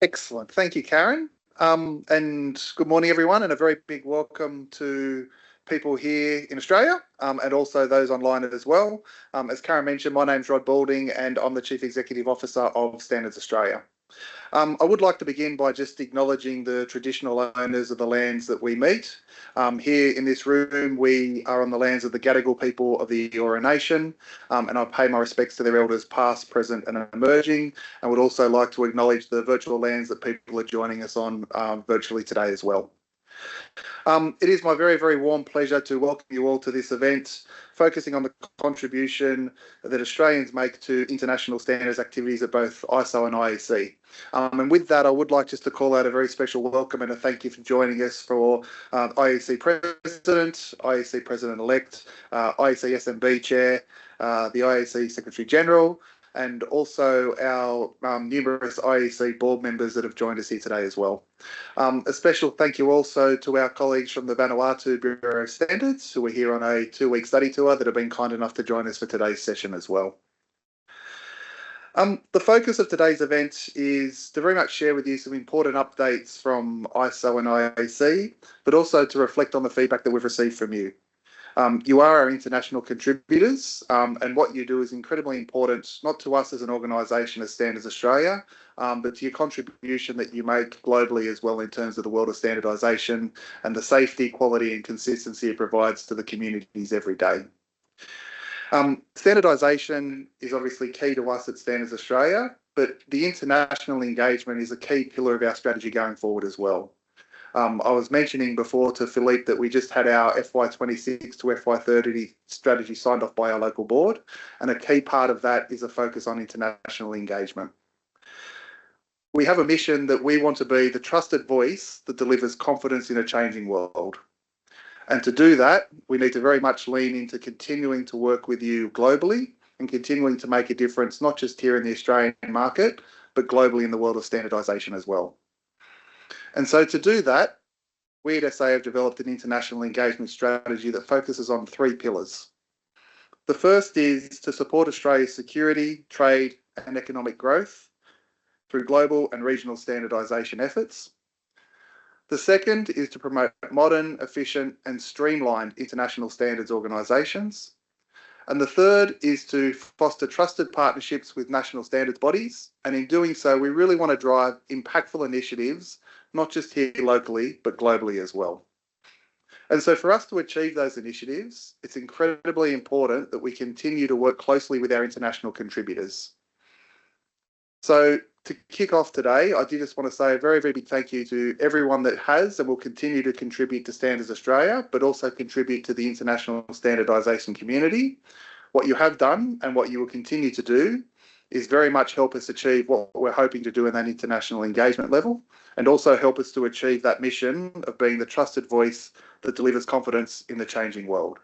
Excellent. Thank you, Karen. And good morning, everyone, and a very big welcome to people here in Australia and also those online as well. As Karen mentioned, my name's Rod Balding and I'm the Chief Executive Officer of Standards Australia. I would like to begin by just acknowledging the traditional owners of the lands that we meet. Here in this room, we are on the lands of the Gadigal people of the Eora Nation, and I pay my respects to their elders past, present and emerging, and would also like to acknowledge the virtual lands that people are joining us on virtually today as well. It is my very, very warm pleasure to welcome you all to this event, focusing on the contribution that Australians make to international standards activities at both ISO and IEC. And with that, I would like just to call out a very special welcome and a thank you for joining us for IEC President, IEC President-elect, IEC SMB Chair, the IEC Secretary-General, and also our numerous IEC board members that have joined us here today as well. A special thank you also to our colleagues from the Vanuatu Bureau of Standards who are here on a 2-week study tour that have been kind enough to join us for today's session as well. The focus of today's event is to very much share with you some important updates from ISO and IEC, but also to reflect on the feedback that we've received from you. You are our international contributors, and what you do is incredibly important, not to us as an organisation as Standards Australia, but to your contribution that you make globally as well in terms of the world of standardisation and the safety, quality and consistency it provides to the communities every day. Standardisation is obviously key to us at Standards Australia, but the international engagement is a key pillar of our strategy going forward as well. I was mentioning before to Philippe that we just had our FY26 to FY30 strategy signed off by our local board, and a key part of that is a focus on international engagement. We have a mission that we want to be the trusted voice that delivers confidence in a changing world. And to do that, we need to very much lean into continuing to work with you globally and continuing to make a difference, not just here in the Australian market, but globally in the world of standardisation as well. And so to do that, we at SA have developed an international engagement strategy that focuses on 3 pillars. The first is to support Australia's security, trade and economic growth through global and regional standardisation efforts. The second is to promote modern, efficient and streamlined international standards organisations. And the third is to foster trusted partnerships with national standards bodies. And in doing so, we really want to drive impactful initiatives, not just here locally, but globally as well. And so for us to achieve those initiatives, it's incredibly important that we continue to work closely with our international contributors. So to kick off today, I do just want to say a very, very big thank you to everyone that has and will continue to contribute to Standards Australia, but also contribute to the international standardisation community. What you have done and what you will continue to do is very much help us achieve what we're hoping to do in that international engagement level, and also help us to achieve that mission of being the trusted voice that delivers confidence in the changing world.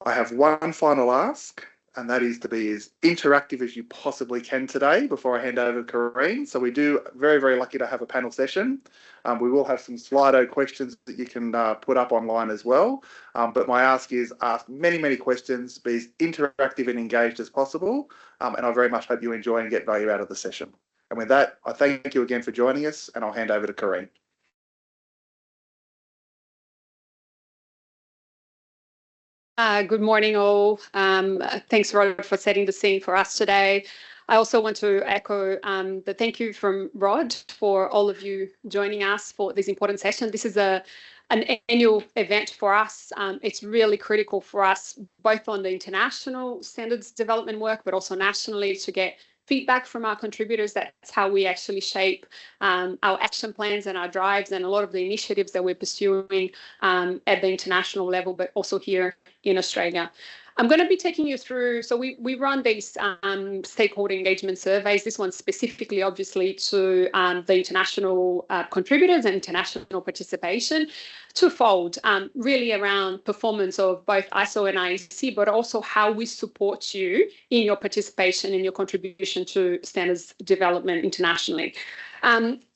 I have one final ask, and that is to be as interactive as you possibly can today before I hand over to Corrine. So we do very, very lucky to have a panel session. We will have some Slido questions that you can put up online as well. But my ask is ask many, many questions, be as interactive and engaged as possible. And I very much hope you enjoy and get value out of the session. And with that, I thank you again for joining us, and I'll hand over to Corrine. Good morning, all. Thanks, Rod, for setting the scene for us today. I also want to echo the thank you from Rod for all of you joining us for this important session. This is an annual event for us. It's really critical for us, both on the international standards development work, but also nationally, to get feedback from our contributors. That's how we actually shape our action plans and our drives and a lot of the initiatives that we're pursuing at the international level, but also here in Australia. I'm going to be taking you through, so we run these stakeholder engagement surveys, this one specifically obviously to the international contributors and international participation, twofold, really around performance of both ISO and IEC, but also how we support you in your participation and your contribution to standards development internationally.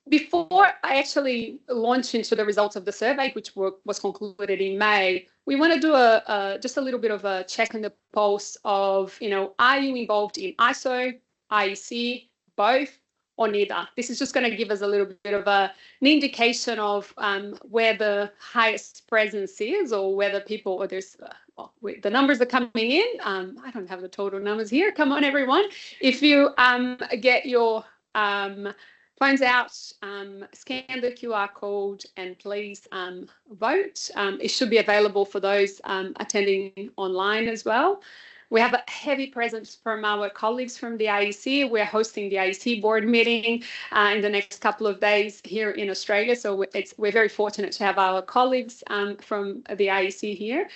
Before I actually launch into the results of the survey, which was concluded in May, we want to do just a little bit of a check in the pulse of, are you involved in ISO, IEC, both, or neither. This is just going to give us a little bit of an indication of where the highest presence is, or whether people, or there's, the numbers are coming in. I don't have the total numbers here. Come on, everyone. If you get your phones out, scan the QR code, and please vote. It should be available for those attending online as well. We have a heavy presence from our colleagues from the IEC. We're hosting the IEC board meeting in the next couple of days here in Australia. So we're very fortunate to have our colleagues from the IEC here.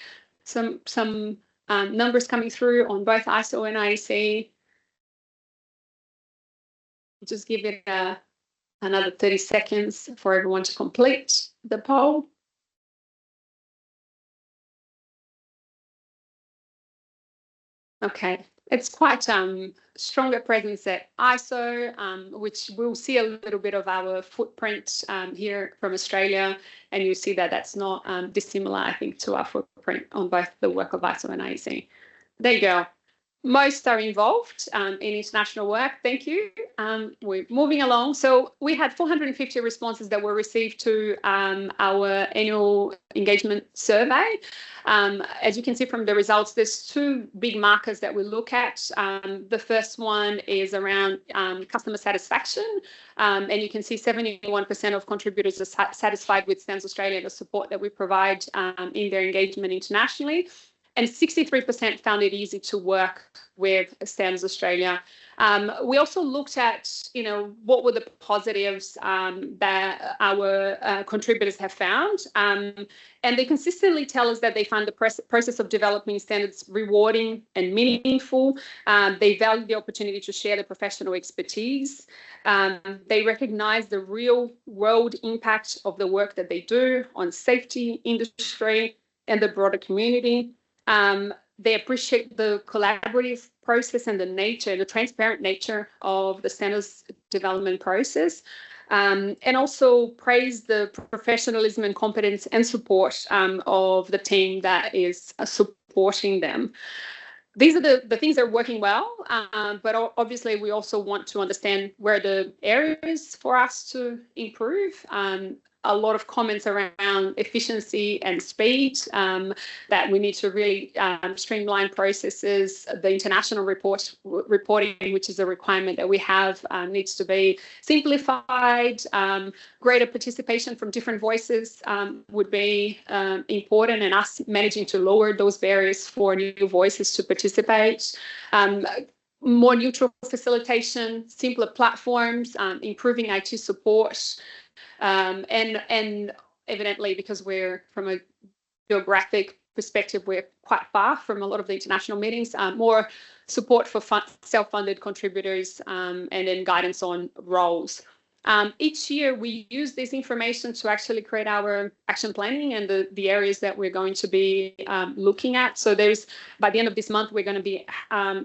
Some numbers coming through on both ISO and IEC. Just give it another 30 seconds for everyone to complete the poll. Okay, it's quite stronger presence at ISO, which we'll see a little bit of our footprint here from Australia, and you see that that's not dissimilar, I think, to our footprint on both the work of ISO and IEC. There you go. Most are involved in international work. Thank you. We're moving along. So we had 450 responses that were received to our annual engagement survey. As you can see from the results, there's two big markers that we look at. The first one is around customer satisfaction. And you can see 71% of contributors are satisfied with STANS Australia, the support that we provide in their engagement internationally. And 63% found it easy to work with STANS Australia. We also looked at, what were the positives that our contributors have found. And they consistently tell us that they find the process of developing standards rewarding and meaningful. They value the opportunity to share their professional expertise. They recognize the real world impact of the work that they do on safety, industry, and the broader community. They appreciate the collaborative process and the transparent nature of the standards development process, and also praise the professionalism and competence and support of the team that is supporting them. These are the things that are working well, but obviously we also want to understand where the areas for us to improve. A lot of comments around efficiency and speed, that we need to really streamline processes. The international reporting, which is a requirement that we have, needs to be simplified. Greater participation from different voices would be important, and us managing to lower those barriers for new voices to participate. More neutral facilitation, simpler platforms, improving IT support. And evidently, because we're from a geographic perspective, we're quite far from a lot of the international meetings, more support for self-funded contributors, and then guidance on roles. Each year, we use this information to actually create our action planning and the areas that we're going to be looking at. So by the end of this month, we're going to be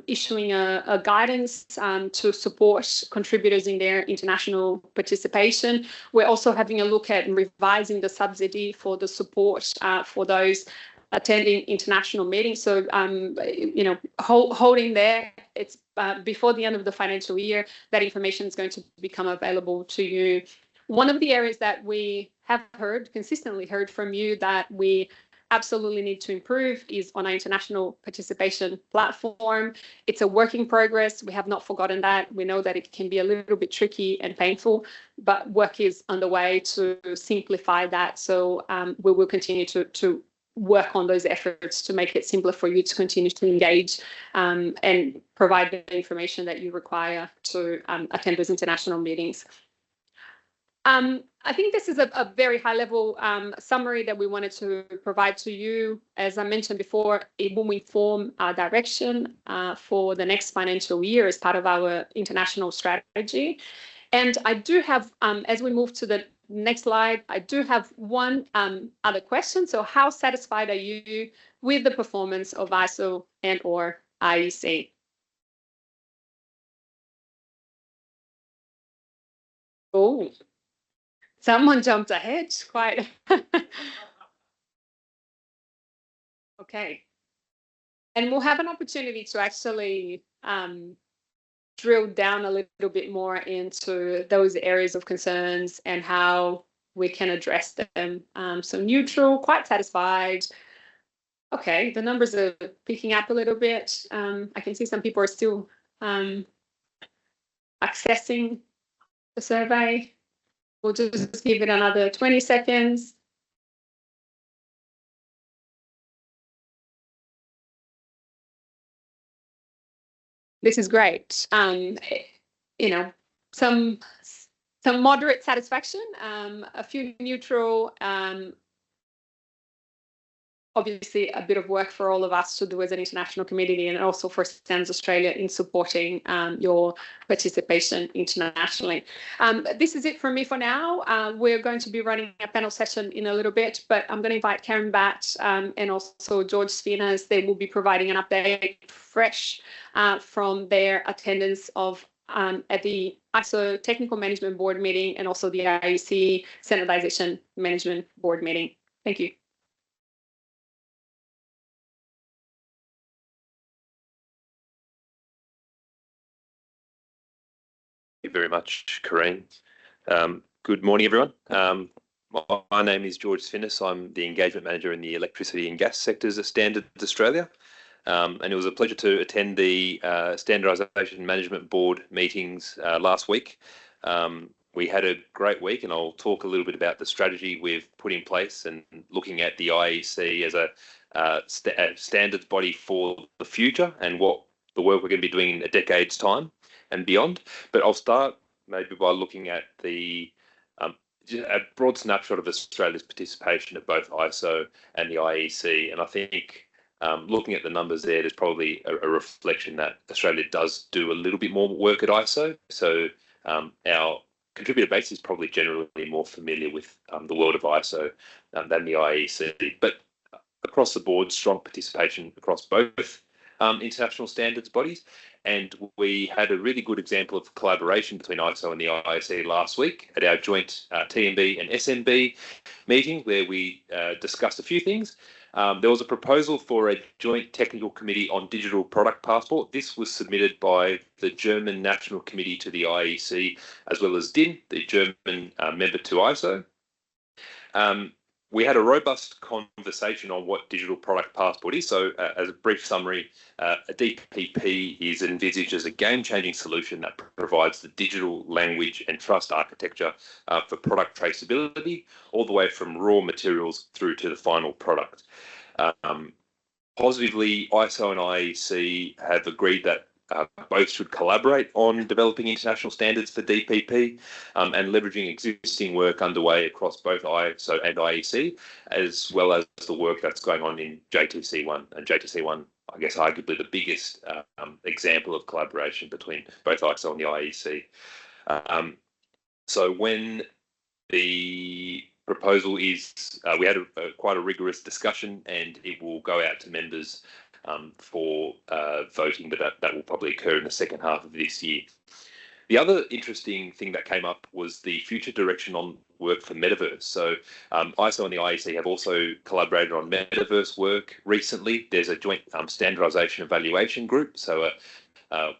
issuing a guidance to support contributors in their international participation. We're also having a look at revising the subsidy for the support for those attending international meetings. So, holding there, it's before the end of the financial year, that information is going to become available to you. One of the areas that we have consistently heard from you that we absolutely need to improve is on our international participation platform. It's a work in progress. We have not forgotten that. We know that it can be a little bit tricky and painful, but work is underway to simplify that. So we will continue to work on those efforts to make it simpler for you to continue to engage and provide the information that you require to attend those international meetings. I think this is a very high-level summary that we wanted to provide to you. As I mentioned before, it will inform our direction for the next financial year as part of our international strategy. And I do have, as we move to the next slide, I do have one other question. So how satisfied are you with the performance of ISO and or IEC? Oh, someone jumped ahead quite. Okay. And we'll have an opportunity to actually drill down a little bit more into those areas of concerns and how we can address them. So neutral, quite satisfied. Okay, the numbers are picking up a little bit. I can see some people are still accessing the survey. We'll just give it another 20 seconds. This is great. You know, some moderate satisfaction, a few neutral, obviously a bit of work for all of us to do as an international community, and also for Standards Australia in supporting your participation internationally. This is it from me for now. We're going to be running a panel session in a little bit, but I'm going to invite Karen Batt and also George Spinas. They will be providing an update fresh from their attendance of at the ISO Technical Management Board meeting and also the IEC Standardization Management Board meeting. Thank you. Thank you very much, Corrine. Good morning, everyone. My name is George Spinas. I'm the Engagement Manager in the electricity and gas sectors at Standards Australia. And it was a pleasure to attend the Standardisation Management Board meetings last week. We had a great week, and I'll talk a little bit about the strategy we've put in place and looking at the IEC as a standards body for the future and what the work we're going to be doing in a decade's time and beyond. But I'll start maybe by looking at a broad snapshot of Australia's participation at both ISO and the IEC. And I think looking at the numbers there's probably a reflection that Australia does do a little bit more work at ISO. So our contributor base is probably generally more familiar with the world of ISO than the IEC. But across the board, strong participation across both international standards bodies. And we had a really good example of collaboration between ISO and the IEC last week at our joint TMB and SMB meeting, where we discussed a few things. There was a proposal for a joint technical committee on digital product passport. This was submitted by the German National Committee to the IEC, as well as DIN, the German member to ISO. We had a robust conversation on what digital product passport is. So as a brief summary, a DPP is envisaged as a game-changing solution that provides the digital language and trust architecture for product traceability, all the way from raw materials through to the final product. Positively, ISO and IEC have agreed that both should collaborate on developing international standards for DPP and leveraging existing work underway across both ISO and IEC, as well as the work that's going on in JTC1. And JTC1, I guess, arguably the biggest example of collaboration between both ISO and the IEC. So when the proposal is, we had quite a rigorous discussion, and it will go out to members for voting, but that will probably occur in the second half of this year. The other interesting thing that came up was the future direction on work for metaverse. So ISO and the IEC have also collaborated on metaverse work recently. There's a joint standardization evaluation group. So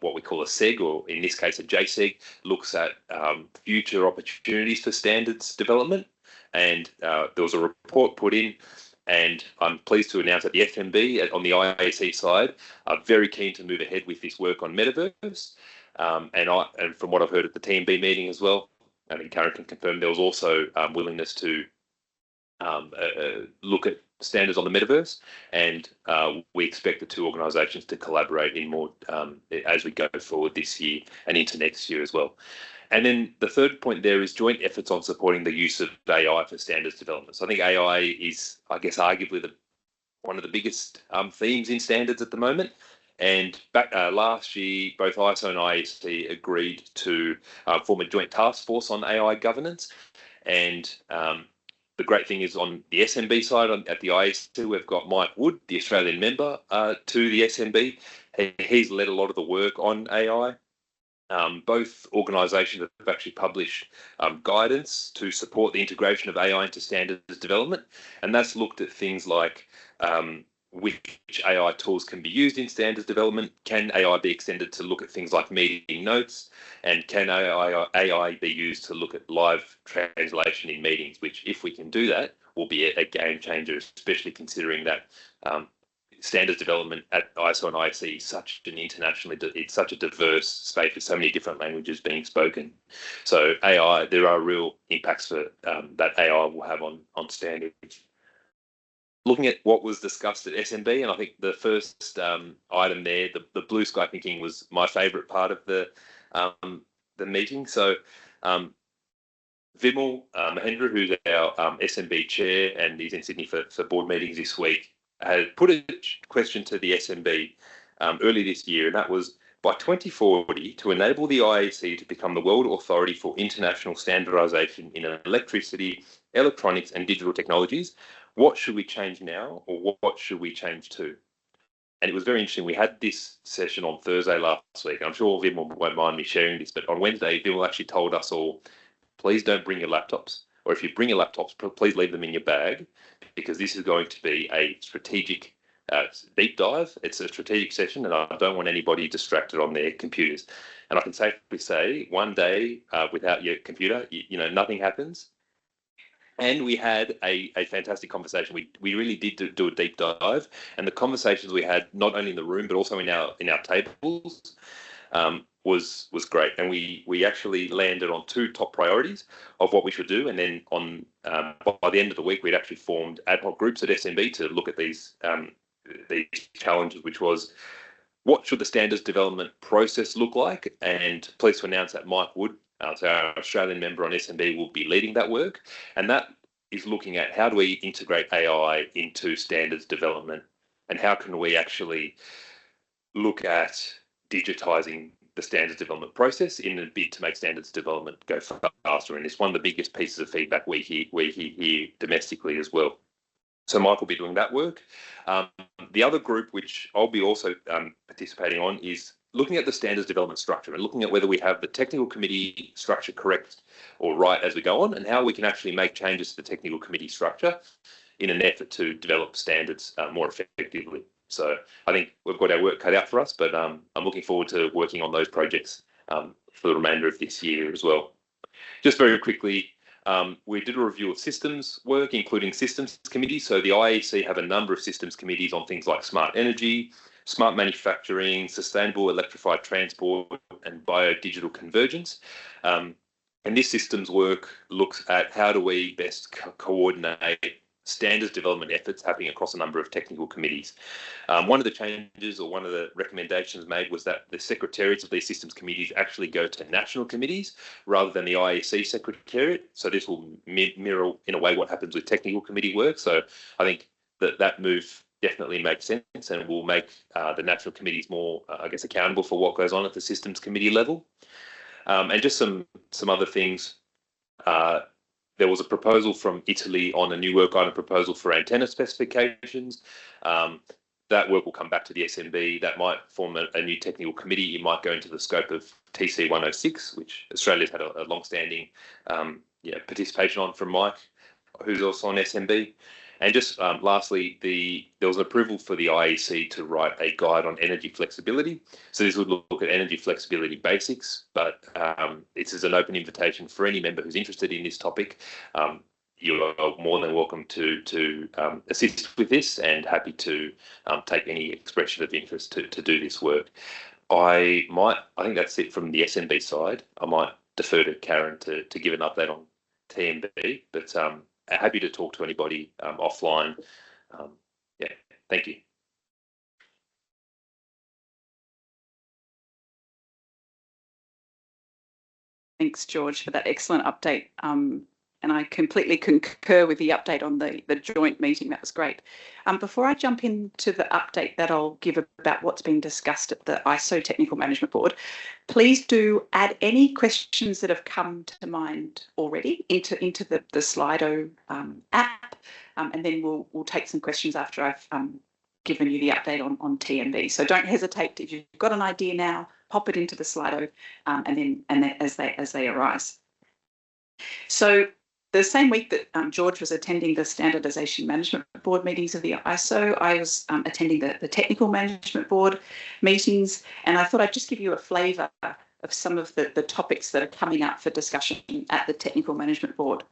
what we call a SEG, or in this case a JSEG, looks at future opportunities for standards development. And there was a report put in, and I'm pleased to announce that the FMB on the IEC side are very keen to move ahead with this work on metaverse. And from what I've heard at the TMB meeting as well, I think Karen can confirm, there was also willingness to look at standards on the metaverse, and we expect the two organisations to collaborate in more as we go forward this year and into next year as well. And then the third point there is joint efforts on supporting the use of AI for standards development. So I think AI is, I guess, arguably one of the biggest themes in standards at the moment. And back last year, both ISO and IEC agreed to form a joint task force on AI governance. And the great thing is on the SMB side, at the IEC, we've got Mike Wood, the Australian member to the SMB. He's led a lot of the work on AI. Both organisations have actually published guidance to support the integration of AI into standards development, and that's looked at things like which AI tools can be used in standards development. Can AI be extended to look at things like meeting notes? And can AI be used to look at live translation in meetings, which, if we can do that, will be a game changer, especially considering that standards development at ISO and IEC is such an it's such a diverse space with so many different languages being spoken. So AI, there are real impacts for that AI will have on standards. Looking at what was discussed at SMB, and I think the first item there, the blue sky thinking, was my favourite part of the meeting. So Vimal Mahendra, who's our SMB chair and he's in Sydney for board meetings this week, had put a question to the SMB early this year, and that was, by 2040, to enable the IEC to become the world authority for international standardisation in electricity, electronics and digital technologies, what should we change now, or what should we change to? And it was very interesting. We had this session on Thursday last week. I'm sure Vim won't mind me sharing this, but on Wednesday, Vim actually told us all, please don't bring your laptops, or if you bring your laptops, please leave them in your bag, because this is going to be a strategic deep dive. It's a strategic session, and I don't want anybody distracted on their computers. And I can safely say, one day without your computer, you know, nothing happens. And we had a fantastic conversation. We really did do a deep dive, and the conversations we had, not only in the room but also in our tables, was great. And we actually landed on two top priorities of what we should do. And then on by the end of the week, we'd actually formed ad hoc groups at SMB to look at these challenges, which was, what should the standards development process look like? And pleased to announce that Mike Wood, so our Australian member on SMB, will be leading that work. And that is looking at, how do we integrate AI into standards development, and how can we actually look at digitising the standards development process in a bid to make standards development go faster. And it's one of the biggest pieces of feedback we hear domestically as well. So Mike will be doing that work. The other group, which I'll be also participating on, is looking at the standards development structure and looking at whether we have the technical committee structure correct or right as we go on, and how we can actually make changes to the technical committee structure in an effort to develop standards more effectively. So I think we've got our work cut out for us, but I'm looking forward to working on those projects for the remainder of this year as well. Just very quickly, we did a review of systems work, including systems committees. So the IEC have a number of systems committees on things like smart energy, smart manufacturing, sustainable electrified transport, and biodigital convergence. And this systems work looks at how do we best coordinate standards development efforts happening across a number of technical committees. One of the changes, or one of the recommendations made, was that the secretariats of these systems committees actually go to national committees rather than the IEC secretariat. So this will mirror in a way what happens with technical committee work. So I think that move definitely makes sense, and will make the national committees more, I guess, accountable for what goes on at the systems committee level. And just some other things. There was a proposal from Italy on a new work item proposal for antenna specifications. That work will come back to the SMB. That might form a new technical committee. It might go into the scope of TC 106, which Australia's had a long-standing participation on from Mike, who's also on SMB. And just lastly, there was an approval for the IEC to write a guide on energy flexibility. So this would look at energy flexibility basics, but this is an open invitation for any member who's interested in this topic. You are more than welcome to assist with this, and happy to take any expression of interest to do this work. I think that's it from the SMB side. I might defer to Karen to give an update on TMB, but happy to talk to anybody offline. Thank you. Thanks, George, for that excellent update. And I completely concur with the update on the joint meeting. That was great. Before I jump into the update that I'll give about what's been discussed at the ISO Technical Management Board, please do add any questions that have come to mind already into the Slido app, and then we'll take some questions after I've given you the update on TMB. So don't hesitate. If you've got an idea now, pop it into the Slido, and then as they arise. So the same week that George was attending the Standardisation Management Board meetings of the ISO, I was attending the Technical Management Board meetings, and I thought I'd just give you a flavour of some of the topics that are coming up for discussion at the Technical Management Board.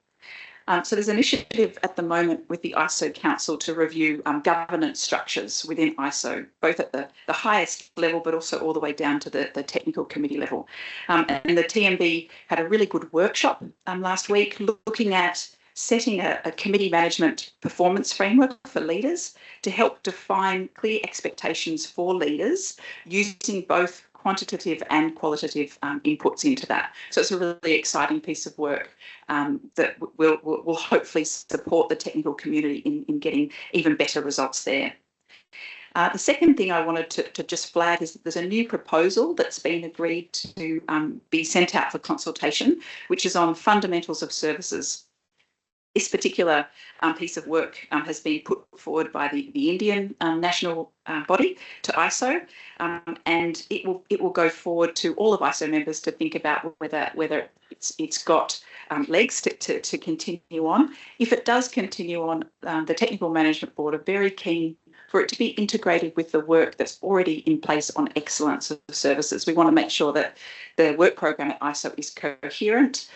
So there's an initiative at the moment with the ISO Council to review governance structures within ISO, both at the highest level, but also all the way down to the technical committee level. And the TMB had a really good workshop last week looking at setting a committee management performance framework for leaders to help define clear expectations for leaders using both quantitative and qualitative inputs into that. So it's a really exciting piece of work that will hopefully support the technical community in getting even better results there. The second thing I wanted to just flag is that there's a new proposal that's been agreed to be sent out for consultation, which is on fundamentals of services. This particular piece of work has been put forward by the Indian national body to ISO, and it will go forward to all of ISO members to think about whether it's got legs to continue on. If it does continue on, the Technical Management Board are very keen for it to be integrated with the work that's already in place on excellence of services. We want to make sure that the work program at ISO is coherent,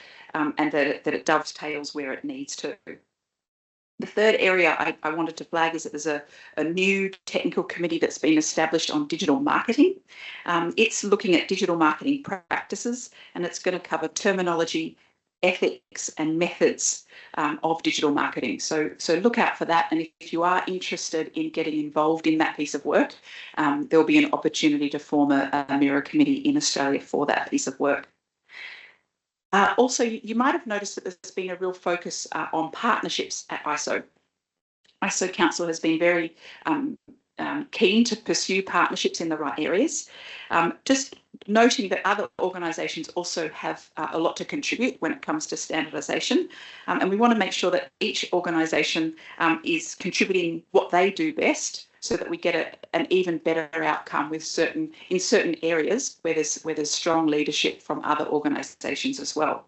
and that it dovetails where it needs to. The third area I wanted to flag is that there's a new technical committee that's been established on digital marketing. It's looking at digital marketing practices, and it's going to cover terminology, ethics and methods of digital marketing. So look out for that, and if you are interested in getting involved in that piece of work, there'll be an opportunity to form a mirror committee in Australia for that piece of work. Also, you might have noticed that there's been a real focus on partnerships at ISO. ISO Council has been very keen to pursue partnerships in the right areas. Just noting that other organisations also have a lot to contribute when it comes to standardisation, and we want to make sure that each organisation is contributing what they do best, so that we get an even better outcome in certain areas where there's strong leadership from other organisations as well.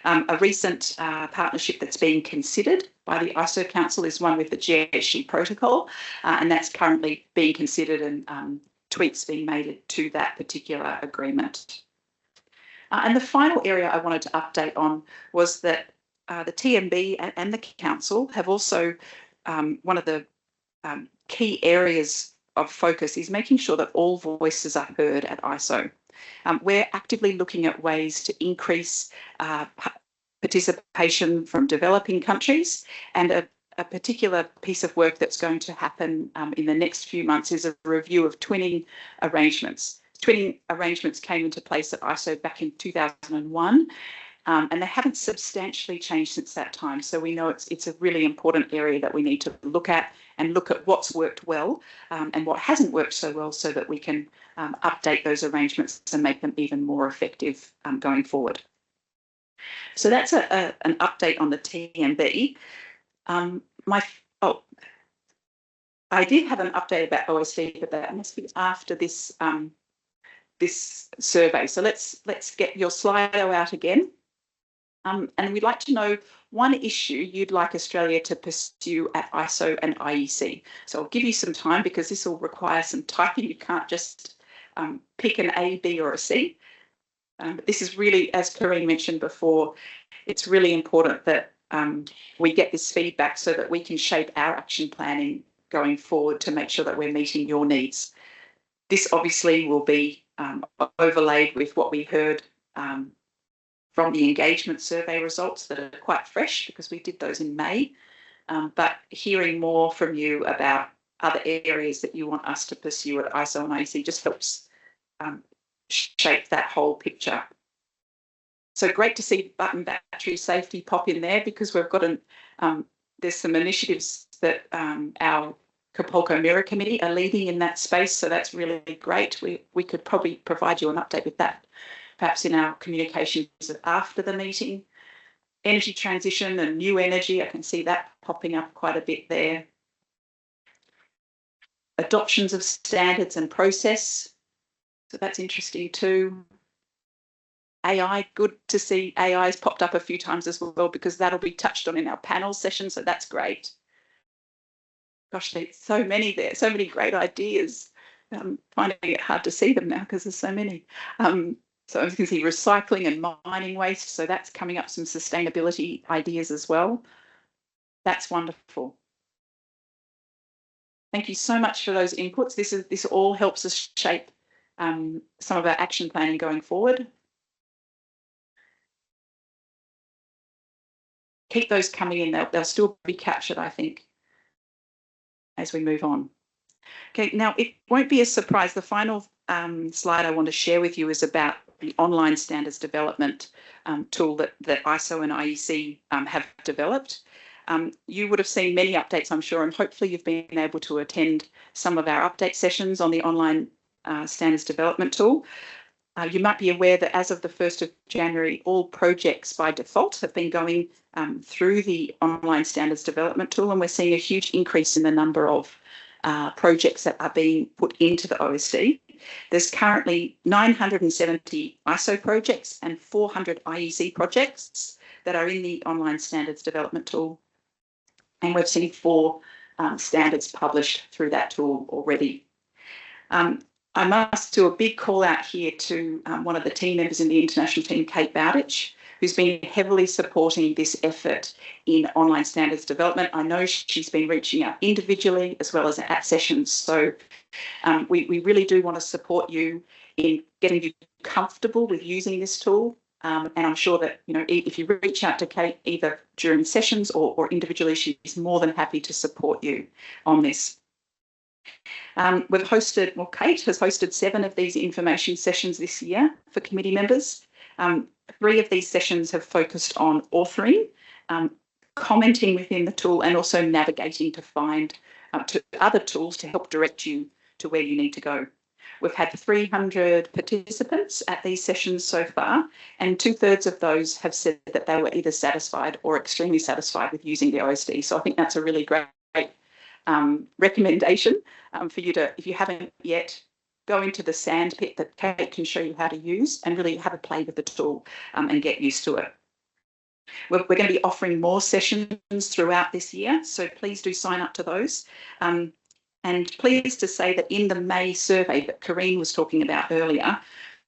A recent partnership that's being considered by the ISO Council is one with the GHG protocol, and that's currently being considered, and tweaks being made to that particular agreement. And the final area I wanted to update on was that the TMB and the Council have also, one of the key areas of focus is making sure that all voices are heard at ISO. We're actively looking at ways to increase participation from developing countries, and a particular piece of work that's going to happen in the next few months is a review of twinning arrangements. Twinning arrangements came into place at ISO back in 2001, and they haven't substantially changed since that time. So we know it's a really important area that we need to look at, and look at what's worked well and what hasn't worked so well, so that we can update those arrangements and make them even more effective going forward. So that's an update on the TMB. I did have an update about OSD, but that must be after this this survey. So let's get your Slido out again. And we'd like to know one issue you'd like Australia to pursue at ISO and IEC. So I'll give you some time, because this will require some typing. You can't just pick an A, B or a C. But this is really, as Corinne mentioned before, it's really important that we get this feedback so that we can shape our action planning going forward to make sure that we're meeting your needs. This obviously will be overlaid with what we heard from the engagement survey results that are quite fresh, because we did those in May, but hearing more from you about other areas that you want us to pursue at ISO and IEC just helps shape that whole picture. So great to see button battery safety pop in there, because we've got there's some initiatives that our Capolco Mirror Committee are leading in that space, so that's really great. We could probably provide you an update with that, perhaps in our communications after the meeting. Energy transition and new energy, I can see that popping up quite a bit there. Adoptions of standards and process, so that's interesting too. AI, good to see AI has popped up a few times as well, because that'll be touched on in our panel session, so that's great. Gosh, there's so many there, so many great ideas. Finding it hard to see them now because there's so many. So as you can see, recycling and mining waste, so that's coming up, some sustainability ideas as well. That's wonderful. Thank you so much for those inputs. This all helps us shape some of our action planning going forward. Keep those coming in. They'll still be captured, I think, as we move on. Okay, now it won't be a surprise. The final slide I want to share with you is about the online standards development tool that ISO and IEC have developed. You would have seen many updates, I'm sure, and hopefully you've been able to attend some of our update sessions on the online standards development tool. You might be aware that as of the 1st of January, all projects by default have been going through the online standards development tool, and we're seeing a huge increase in the number of projects that are being put into the OSD. There's currently 970 ISO projects and 400 IEC projects that are in the online standards development tool, and we've seen 4 standards published through that tool already. I must do a big call out here to one of the team members in the international team, Kate Bowditch, who's been heavily supporting this effort in online standards development. I know she's been reaching out individually as well as at sessions. So we really do want to support you in getting you comfortable with using this tool. And I'm sure that, you know, if you reach out to Kate either during sessions or individually, she's more than happy to support you on this. We've hosted, well, Kate has hosted 7 of these information sessions this year for committee members. 3 of these sessions have focused on authoring, commenting within the tool, and also navigating to find to other tools to help direct you to where you need to go. We've had 300 participants at these sessions so far, and 2/3 of those have said that they were either satisfied or extremely satisfied with using the OSD. So I think that's a really great recommendation for you to, if you haven't yet, go into the sandpit that Kate can show you how to use and really have a play with the tool and get used to it. We're going to be offering more sessions throughout this year, so please do sign up to those. And pleased to say that in the May survey that Corrine was talking about earlier,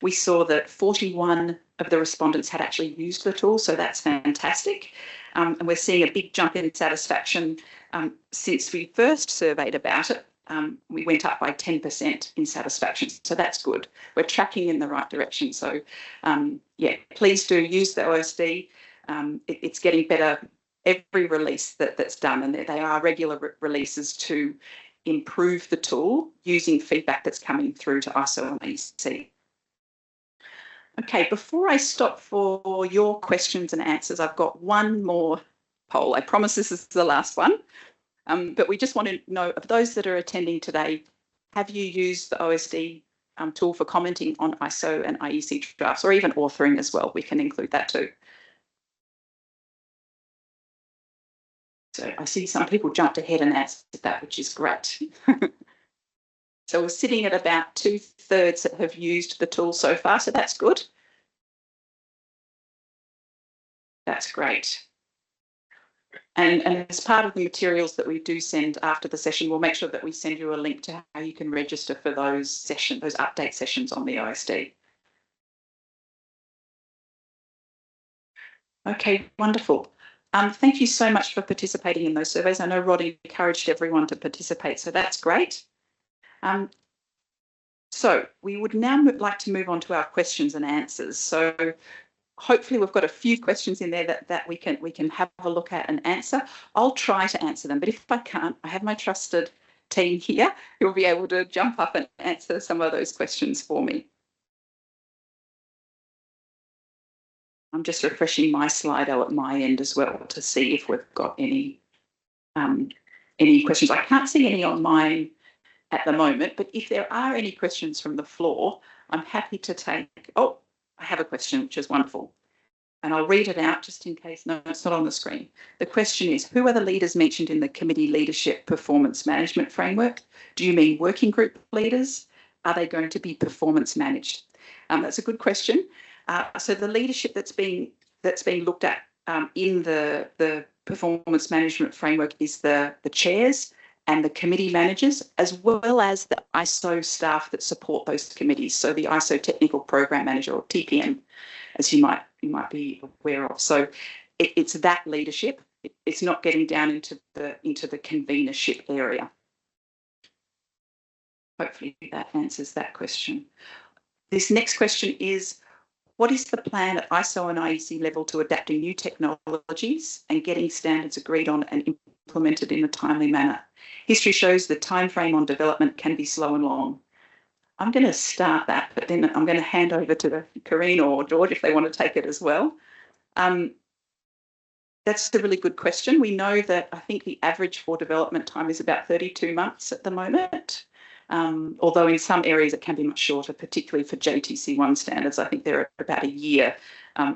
we saw that 41 of the respondents had actually used the tool, so that's fantastic. And we're seeing a big jump in satisfaction since we first surveyed about it. We went up by 10% in satisfaction, so that's good. We're tracking in the right direction. So yeah, please do use the OSD. It's getting better every release that's done, and they are regular releases to improve the tool using feedback that's coming through to ISO and IEC. Okay, before I stop for your questions and answers, I've got one more poll. I promise this is the last one, but we just want to know, of those that are attending today, have you used the OSD tool for commenting on ISO and IEC drafts, or even authoring as well? We can include that too. So I see some people jumped ahead and answered that, which is great. So we're sitting at about 2/3 that have used the tool so far, so that's good. That's great. And as part of the materials that we do send after the session, we'll make sure that we send you a link to how you can register for those update sessions on the OSD. Okay, wonderful. Thank you so much for participating in those surveys. I know Rod encouraged everyone to participate, so that's great. So we would now like to move on to our questions and answers. So hopefully we've got a few questions in there that we can have a look at and answer. I'll try to answer them, but if I can't, I have my trusted team here who will be able to jump up and answer some of those questions for me. I'm just refreshing my Slido at my end as well to see if we've got any questions. I can't see any on mine at the moment, but if there are any questions from the floor, I'm happy to take. Oh, I have a question, which is wonderful. And I'll read it out just in case. No, it's not on the screen. The question is, who are the leaders mentioned in the committee leadership performance management framework? Do you mean working group leaders? Are they going to be performance managed? That's a good question. So the leadership that's being looked at in the performance management framework is the chairs and the committee managers, as well as the ISO staff that support those committees. So the ISO technical program manager, or TPM, as you might be aware of. So it's that leadership. It's not getting down into the convenership area. Hopefully that answers that question. This next question is, what is the plan at ISO and IEC level to adapting new technologies and getting standards agreed on and implemented in a timely manner? History shows the time frame on development can be slow and long. I'm going to start that, but then I'm going to hand over to Corinne or George if they want to take it as well. That's a really good question. We know that I think the average for development time is about 32 months at the moment. Although in some areas it can be much shorter, particularly for JTC1 standards. I think they're at about a year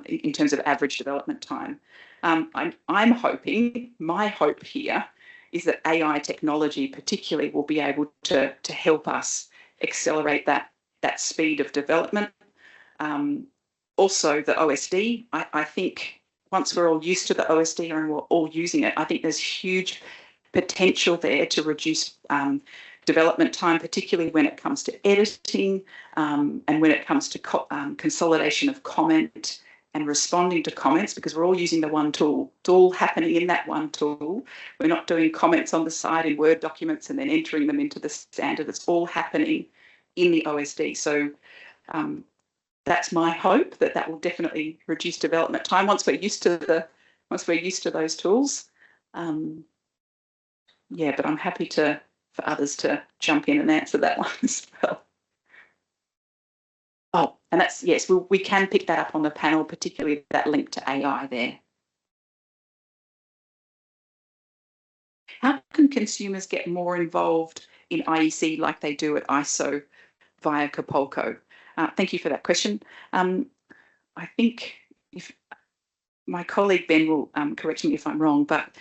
in terms of average development time. I'm hoping, my hope here is that AI technology particularly will be able to help us accelerate that speed of development. Also the OSD, I think once we're all used to the OSD and we're all using it, I think there's huge potential there to reduce development time, particularly when it comes to editing and when it comes to consolidation of comment and responding to comments, because we're all using the one tool. It's all happening in that one tool. We're not doing comments on the side in Word documents and then entering them into the standard. It's all happening in the OSD. So that's my hope, that will definitely reduce development time once we're used to those tools. Yeah, but I'm happy for others to jump in and answer that one as well. Oh, and that's, yes, we can pick that up on the panel, particularly that link to AI there. How can consumers get more involved in IEC like they do at ISO via Capolco? Thank you for that question. I think if my colleague Ben will correct me if I'm wrong, but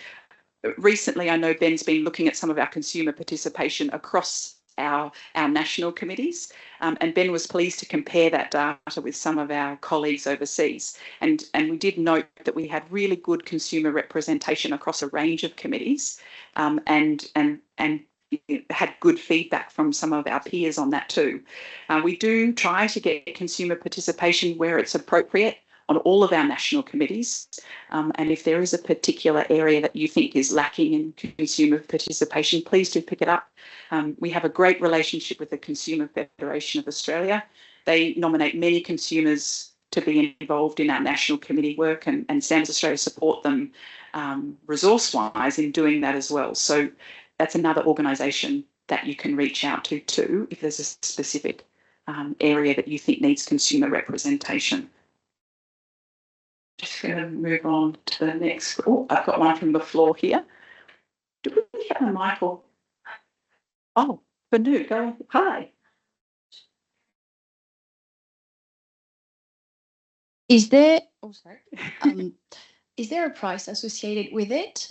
recently I know Ben's been looking at some of our consumer participation across our national committees, and Ben was pleased to compare that data with some of our colleagues overseas. And we did note that we had really good consumer representation across a range of committees, and had good feedback from some of our peers on that too. We do try to get consumer participation where it's appropriate on all of our national committees. And if there is a particular area that you think is lacking in consumer participation, please do pick it up. We have a great relationship with the Consumer Federation of Australia. They nominate many consumers to be involved in our national committee work, and Standards Australia support them resource-wise in doing that as well. So that's another organisation that you can reach out to too if there's a specific area that you think needs consumer representation. Just going to move on to the next. Oh, I've got one from the floor here. Do we have a Michael? Oh, Banu, go. Hi. Is there? Oh, sorry. Is there a price associated with it,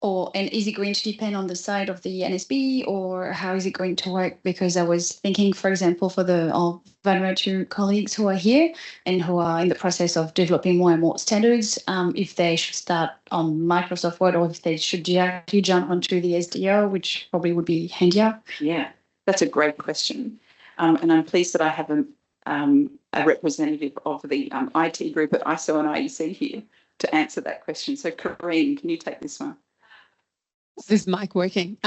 and is it going to depend on the side of the NSB, or how is it going to work? Because I was thinking, for example, for our Vanuatu colleagues who are here and who are in the process of developing more and more standards, if they should start on Microsoft Word or if they should actually jump onto the SDO, which probably would be handier. Yeah, that's a great question. And I'm pleased that I have a representative of the IT group at ISO and IEC here to answer that question. So Corinne, can you take this one? Is this mic working?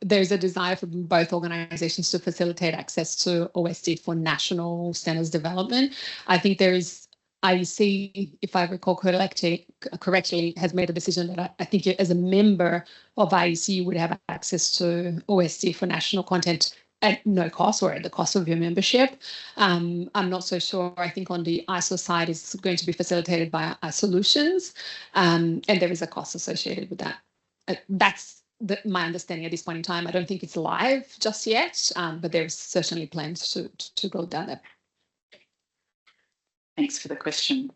There's a desire for both organisations to facilitate access to OSD for national standards development. I think there is IEC, if I recall correctly, has made a decision that I think as a member of IEC, you would have access to OSD for national content at no cost or at the cost of your membership. I'm not so sure. I think on the ISO side, it's going to be facilitated by our solutions, and there is a cost associated with that. That's my understanding at this point in time. I don't think it's live just yet, but there's certainly plans to go down there. Thanks for the question.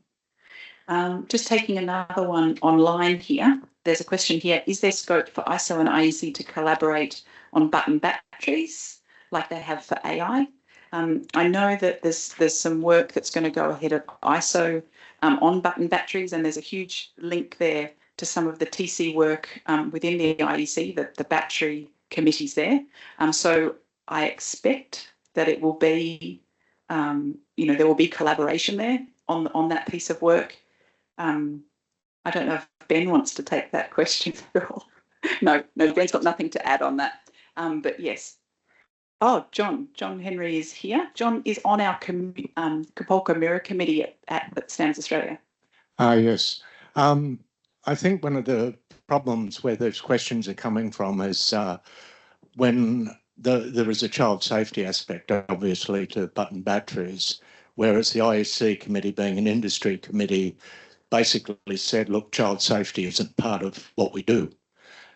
Just taking another one online here. There's a question here. Is there scope for ISO and IEC to collaborate on button batteries like they have for AI? I know that there's some work that's going to go ahead at ISO on button batteries, and there's a huge link there to some of the TC work within the IEC, the battery committees there. So I expect that it will be, there will be collaboration there on that piece of work. I don't know if Ben wants to take that question at all. No, Ben's got nothing to add on that. But yes. Oh, John Henry is here. John is on our Kapolka Mirror Committee at Standards Australia. Yes. I think one of the problems where those questions are coming from is when there is a child safety aspect, obviously, to button batteries, whereas the IEC committee, being an industry committee, basically said, look, child safety isn't part of what we do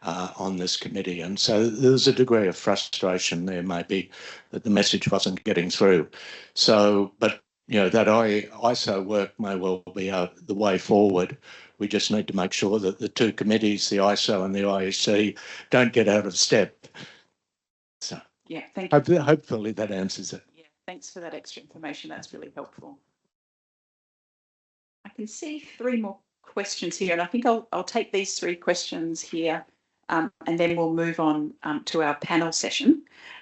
on this committee. And so there's a degree of frustration there, maybe, that the message wasn't getting through. So, but, that ISO work may well be the way forward. We just need to make sure that the two committees, the ISO and the IEC, don't get out of step. So, yeah, thank you. Hopefully that answers it. Yeah, thanks for that extra information. That's really helpful. I can see 3 more questions here, and I think I'll take these 3 questions here, and then we'll move on to our panel session.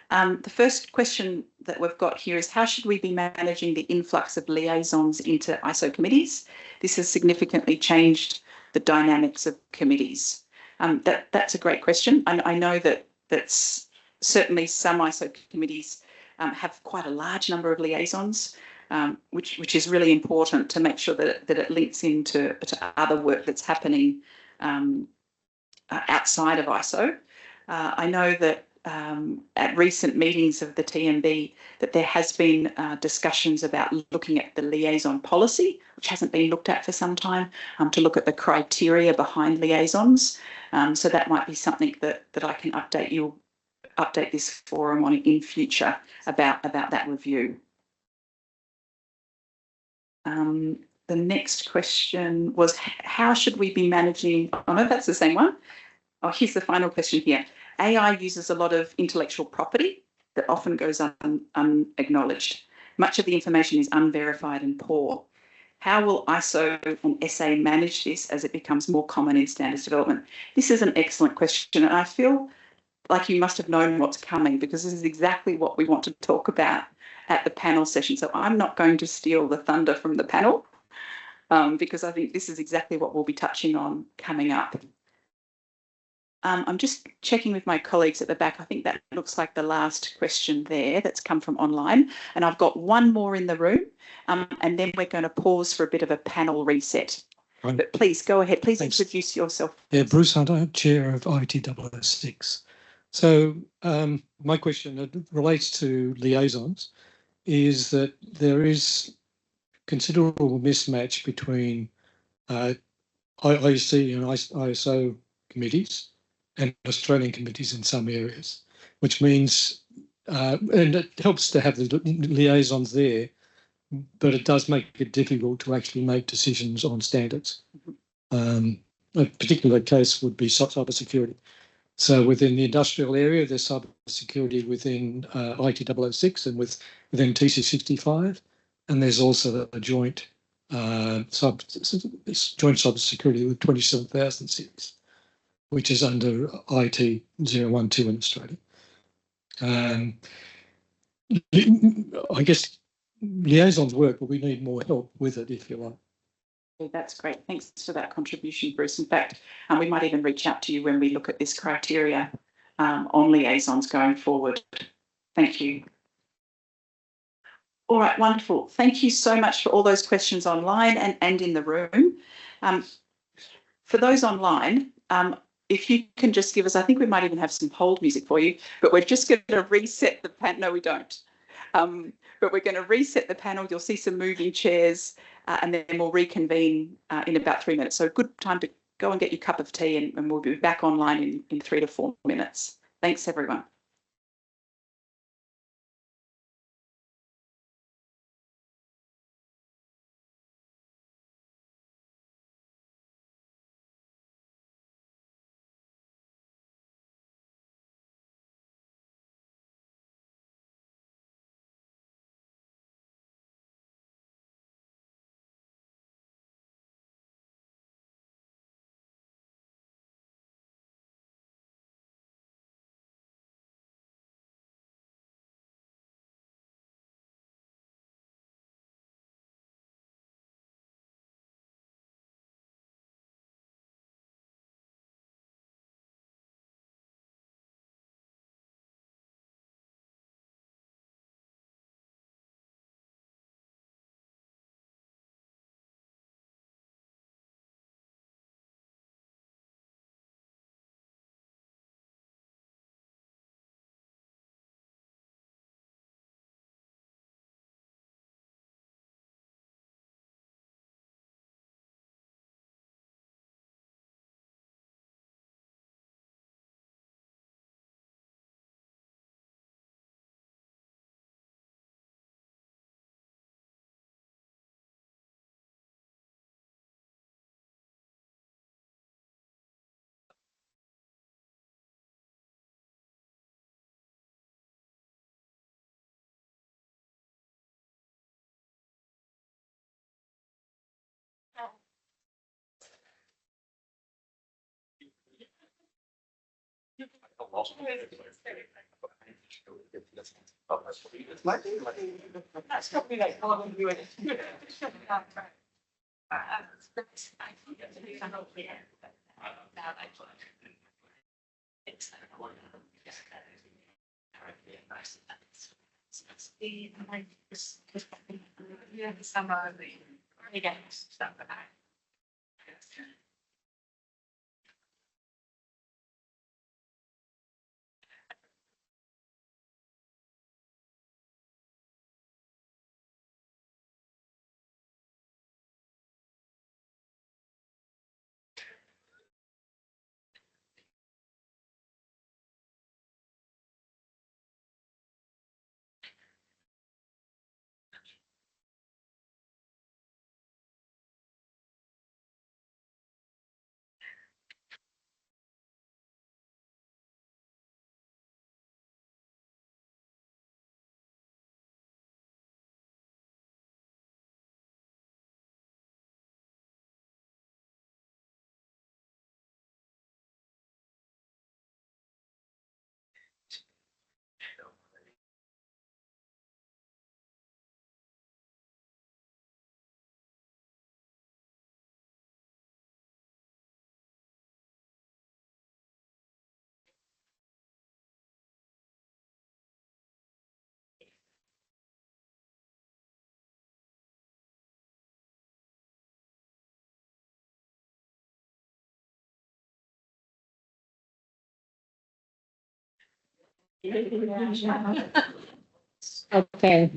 The first question that we've got here is, how should we be managing the influx of liaisons into ISO committees? This has significantly changed the dynamics of committees. That's a great question. I know that's certainly some ISO committees have quite a large number of liaisons, which is really important to make sure that it links into other work that's happening outside of ISO. I know that at recent meetings of the TMB that there has been discussions about looking at the liaison policy, which hasn't been looked at for some time, to look at the criteria behind liaisons. So that might be something that I can update this forum on in future about that review. The next question was, how should we be managing? Oh no, that's the same one. Oh, here's the final question here. AI uses a lot of intellectual property that often goes unacknowledged. Much of the information is unverified and poor. How will ISO and SA manage this as it becomes more common in standards development? This is an excellent question, and I feel like you must have known what's coming, because this is exactly what we want to talk about at the panel session. So I'm not going to steal the thunder from the panel, because I think this is exactly what we'll be touching on coming up. I'm just checking with my colleagues at the back. I think that looks like the last question there that's come from online. And I've got one more in the room, and then we're going to pause for a bit of a panel reset. Right. But please go ahead. Please Thanks. Introduce yourself. Yeah, Bruce Hunter, Chair of IT006. So my question relates to liaisons, is that there is considerable mismatch between IEC and ISO committees and Australian committees in some areas, which means, and it helps to have the liaisons there, but it does make it difficult to actually make decisions on standards. A particular case would be cybersecurity. So within the industrial area, there's cybersecurity within IT006 and within TC65, and there's also a joint cybersecurity with 27,000 series, which is under IT012 in Australia. I guess liaisons work, but we need more help with it, if you like. That's great. Thanks for that contribution, Bruce. In fact, we might even reach out to you when we look at this criteria on liaisons going forward. Thank you. All right, wonderful. Thank you so much for all those questions online and in the room. For those online, if you can just give us, I think we might even have some hold music for you, but we're just going to reset the panel. No, we don't. But we're going to reset the panel. You'll see some moving chairs, and then we'll reconvene in about 3 minutes. So a good time to go and get your cup of tea, and we'll be back online in 3 to 4 minutes. Thanks, everyone. Okay.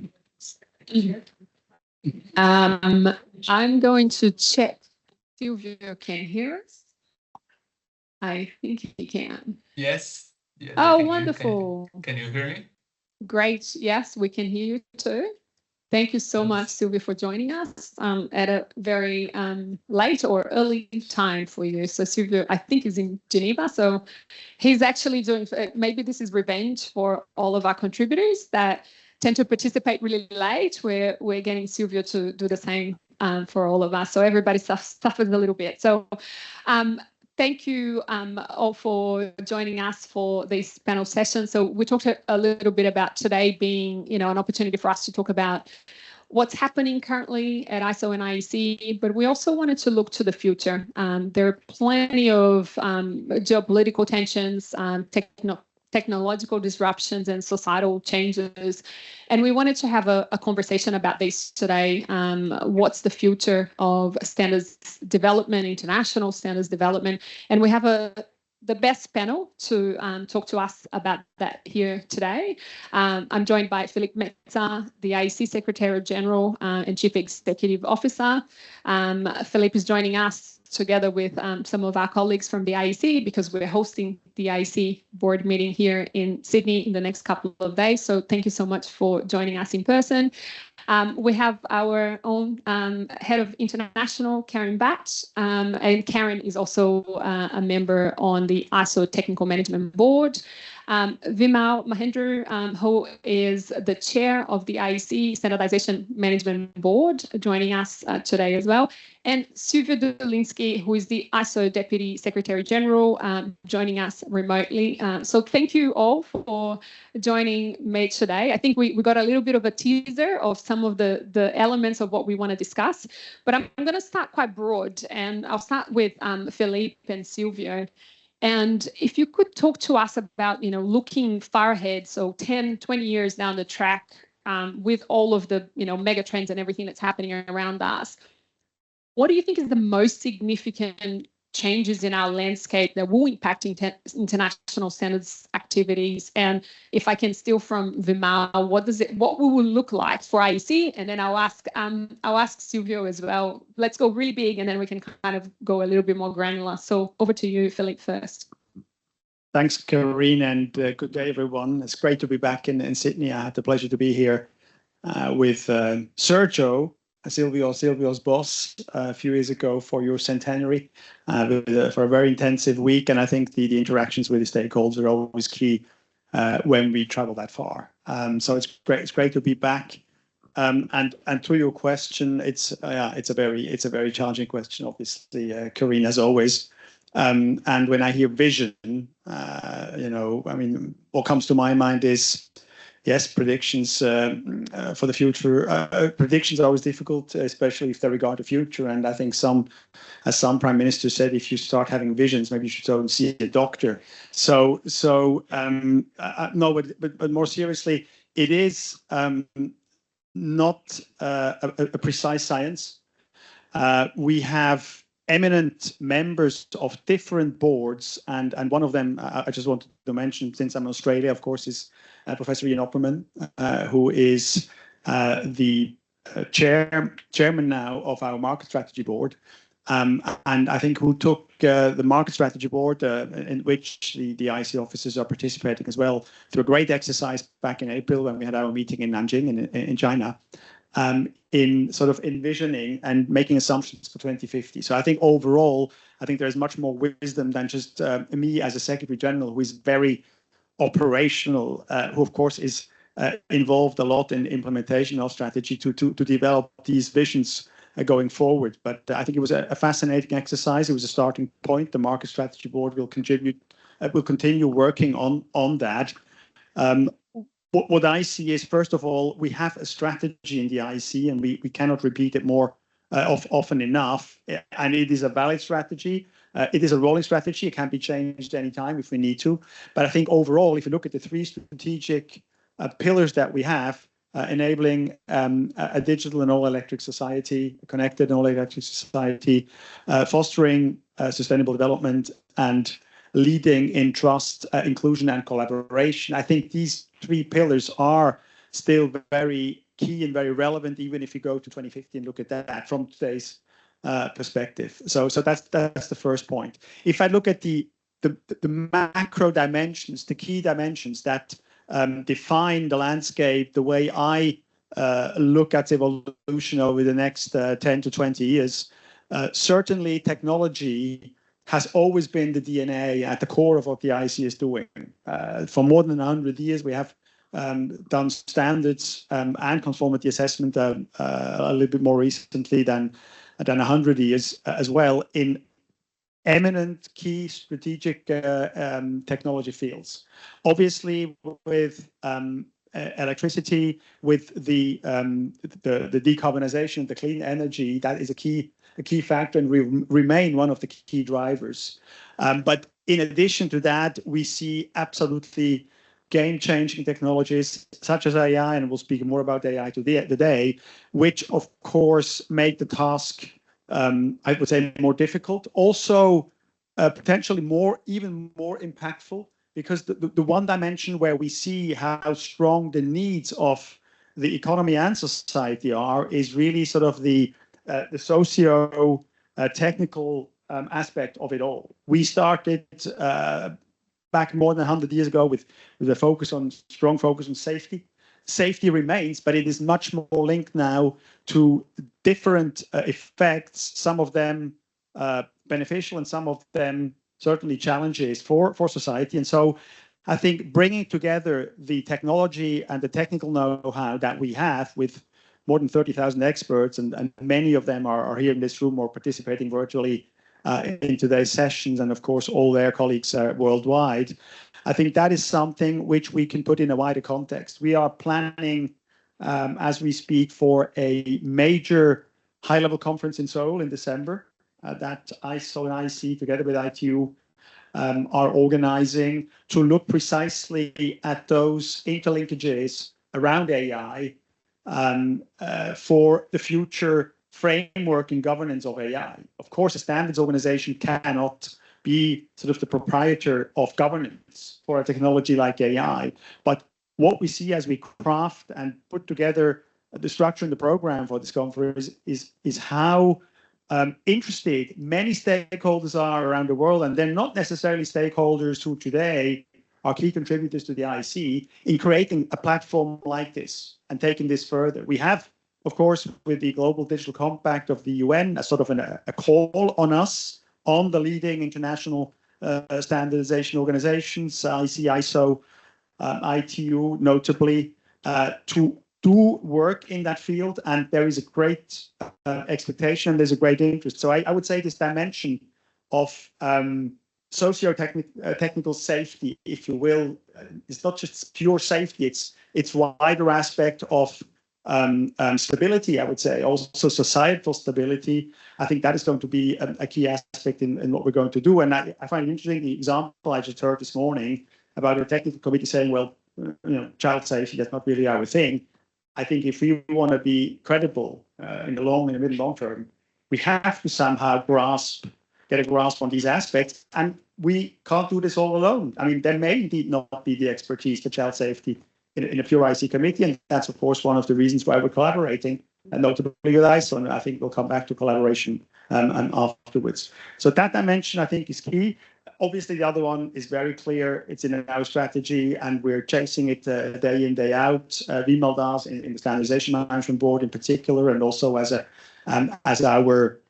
I'm going to check. Silvio can hear us. I think he can. Yes. Yes, Oh, can wonderful. Can you hear me? Great. Yes, we can hear you too. Thank you so much, Silvio, for joining us at a very late or early time for you. So Silvio, I think, is in Geneva. So he's actually doing, maybe this is revenge for all of our contributors that tend to participate really late. We're getting Silvio to do the same for all of us. So everybody suffers a little bit. So thank you all for joining us for this panel session. So we talked a little bit about today being, an opportunity for us to talk about what's happening currently at ISO and IEC, but we also wanted to look to the future. There are plenty of geopolitical tensions, technological disruptions and societal changes. And we wanted to have a conversation about this today. What's the future of standards development, international standards development? And we have the best panel to talk to us about that here today. I'm joined by Philippe Metza, the IEC Secretary General and Chief Executive Officer. Philippe is joining us together with some of our colleagues from the IEC because we're hosting the IEC board meeting here in Sydney in the next couple of days. So thank you so much for joining us in person. We have our own head of international, Karen Batt, and Karen is also a member on the ISO Technical Management Board. Vimal Mahendra, who is the chair of the IEC Standardization Management Board, joining us today as well. And Silvio Dulinsky, who is the ISO Deputy Secretary General, joining us remotely. So thank you all for joining me today. I think we got a little bit of a teaser of some of the elements of what we want to discuss, but I'm going to start quite broad, and I'll start with Philippe and Silvio. And if you could talk to us about, looking far ahead, so 10, 20 years down the track, with all of the, mega trends and everything that's happening around us, what do you think is the most significant changes in our landscape that will impact international standards activities? And if I can steal from Vimal, what will it look like for IEC? And then I'll ask Silvio as well. Let's go really big, and then we can kind of go a little bit more granular. So over to you, Philippe, first. Thanks, Karine, and good day, everyone. It's great to be back in Sydney. I had the pleasure to be here with Sergio, Silvio's boss, a few years ago for your centenary, for a very intensive week. And I think the interactions with the stakeholders are always key when we travel that far. So it's great to be back. And to your question, it's a very challenging question, obviously, Karine, as always. And when I hear vision, I mean, what comes to my mind is, yes, predictions for the future. Predictions are always difficult, especially if they regard the future. And I think as some prime minister said, if you start having visions, maybe you should go and see a doctor. No, but more seriously, it is not a precise science. We have eminent members of different boards, and one of them I just wanted to mention, since I'm in Australia, of course, is Professor Ian Opperman, who is the chairman now of our market strategy board, and I think who took the market strategy board, in which the IEC officers are participating as well, through a great exercise back in April when we had our meeting in Nanjing in China. In sort of envisioning and making assumptions for 2050. So I think overall, I think there's much more wisdom than just me as a Secretary General, who is very operational, who of course is involved a lot in implementation of strategy to develop these visions going forward. But I think it was a fascinating exercise. It was a starting point. The Market Strategy Board will continue working on that. What I see is, first of all, we have a strategy in the IEC, and we cannot repeat it more often enough. And it is a valid strategy. It is a rolling strategy. It can be changed anytime if we need to. But I think overall, if you look at the three strategic pillars that we have, enabling a digital and all-electric society, a connected and all-electric society, fostering sustainable development, and leading in trust, inclusion, and collaboration. I think these three pillars are still very key and very relevant, even if you go to 2050 and look at that from today's perspective. So that's the first point. If I look at the macro dimensions, the key dimensions that define the landscape, the way I look at evolution over the next 10 to 20 years, certainly technology has always been the DNA at the core of what the IEC is doing. For more than 100 years, we have done standards and conformity assessment a little bit more recently than 100 years as well in eminent key strategic technology fields. Obviously, with electricity, with the decarbonization, the clean energy, that is a key factor and remain one of the key drivers. But in addition to that, we see absolutely game-changing technologies such as AI, and we'll speak more about AI today, which of course make the task, I would say, more difficult. Also, potentially even more impactful, because the one dimension where we see how strong the needs of the economy and society are is really sort of the socio-technical aspect of it all. We started back more than 100 years ago with a strong focus on safety. Safety remains, but it is much more linked now to different effects, some of them beneficial and some of them certainly challenges for society. And so I think bringing together the technology and the technical know-how that we have with more than 30,000 experts, and many of them are here in this room or participating virtually in today's sessions, and of course all their colleagues worldwide. I think that is something which we can put in a wider context. We are planning, as we speak, for a major high-level conference in Seoul in December that ISO and IEC together with ITU are organizing to look precisely at those interlinkages around AI for the future framework and governance of AI. Of course, a standards organization cannot be sort of the proprietor of governance for a technology like AI. But what we see as we craft and put together the structure and the program for this conference is how interested many stakeholders are around the world, and they're not necessarily stakeholders who today are key contributors to the IEC, in creating a platform like this and taking this further. We have, of course, with the Global Digital Compact of the UN, a sort of a call on us, on the leading international standardization organizations, IEC, ISO, ITU, notably, to do work in that field. And there is a great expectation, there's a great interest. So I would say this dimension of socio-technical safety, if you will. It's not just pure safety, it's wider aspect of stability, I would say, also societal stability. I think that is going to be a key aspect in what we're going to do. And I find it interesting, the example I just heard this morning about a technical committee saying, well, child safety, that's not really our thing. I think if we want to be credible in the middle, long term, we have to somehow get a grasp on these aspects. And we can't do this all alone. I mean, there may indeed not be the expertise for child safety in a pure IEC committee. And that's, of course, one of the reasons why we're collaborating, and notably with ISO. And I think we'll come back to collaboration and afterwards. So that dimension, I think, is key. Obviously, the other one is very clear. It's in our strategy, and we're chasing it day in, day out. VML does in the Standardization Management Board in particular, and also as our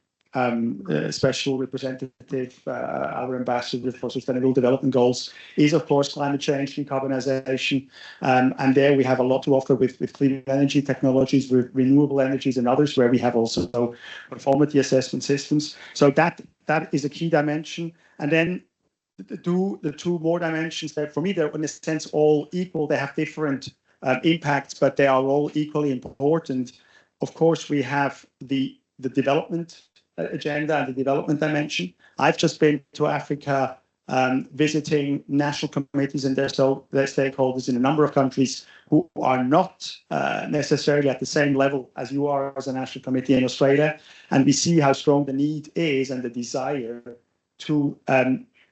special representative, our ambassador for Sustainable Development Goals, is of course climate change, decarbonization, and there we have a lot to offer with clean energy technologies, with renewable energies and others, where we have also conformity assessment systems. So that is a key dimension. And then the two more dimensions that for me, they're in a sense all equal. They have different impacts, but they are all equally important. Of course, we have the development agenda and the development dimension. I've just been to Africa visiting national committees and their stakeholders in a number of countries who are not necessarily at the same level as you are as a national committee in Australia. And we see how strong the need is and the desire to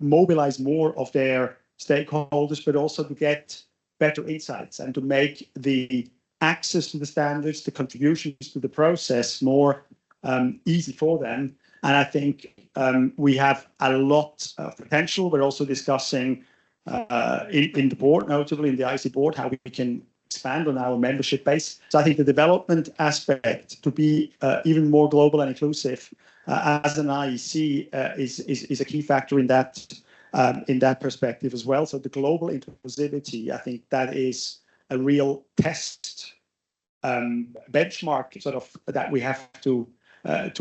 mobilize more of their stakeholders, but also to get better insights and to make the access to the standards, the contributions to the process more easy for them. And I think we have a lot of potential. We're also discussing in the board, notably in the IEC board, how we can expand on our membership base. So I think the development aspect to be even more global and inclusive as an IEC is a key factor in that perspective as well. So the global inclusivity, I think that is a real test benchmark sort of that we have to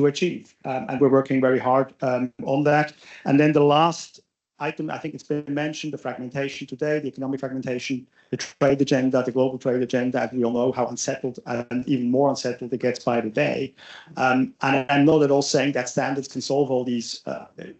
achieve. And we're working very hard on that. And then the last item, I think it's been mentioned, the fragmentation today, the economic fragmentation, the trade agenda, the global trade agenda, and we all know how unsettled and even more unsettled it gets by the day. And I'm not at all saying that standards can solve all these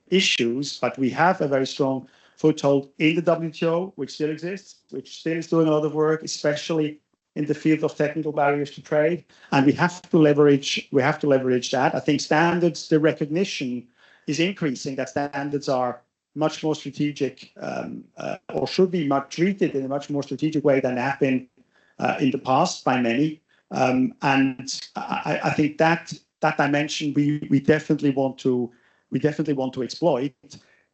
issues, but we have a very strong foothold in the WTO, which still exists, which still is doing a lot of work, especially in the field of technical barriers to trade, and we have to leverage that. I think standards, the recognition is increasing that standards are much more strategic, or should be treated in a much more strategic way than have been in the past by many. And I think that dimension we definitely want to exploit.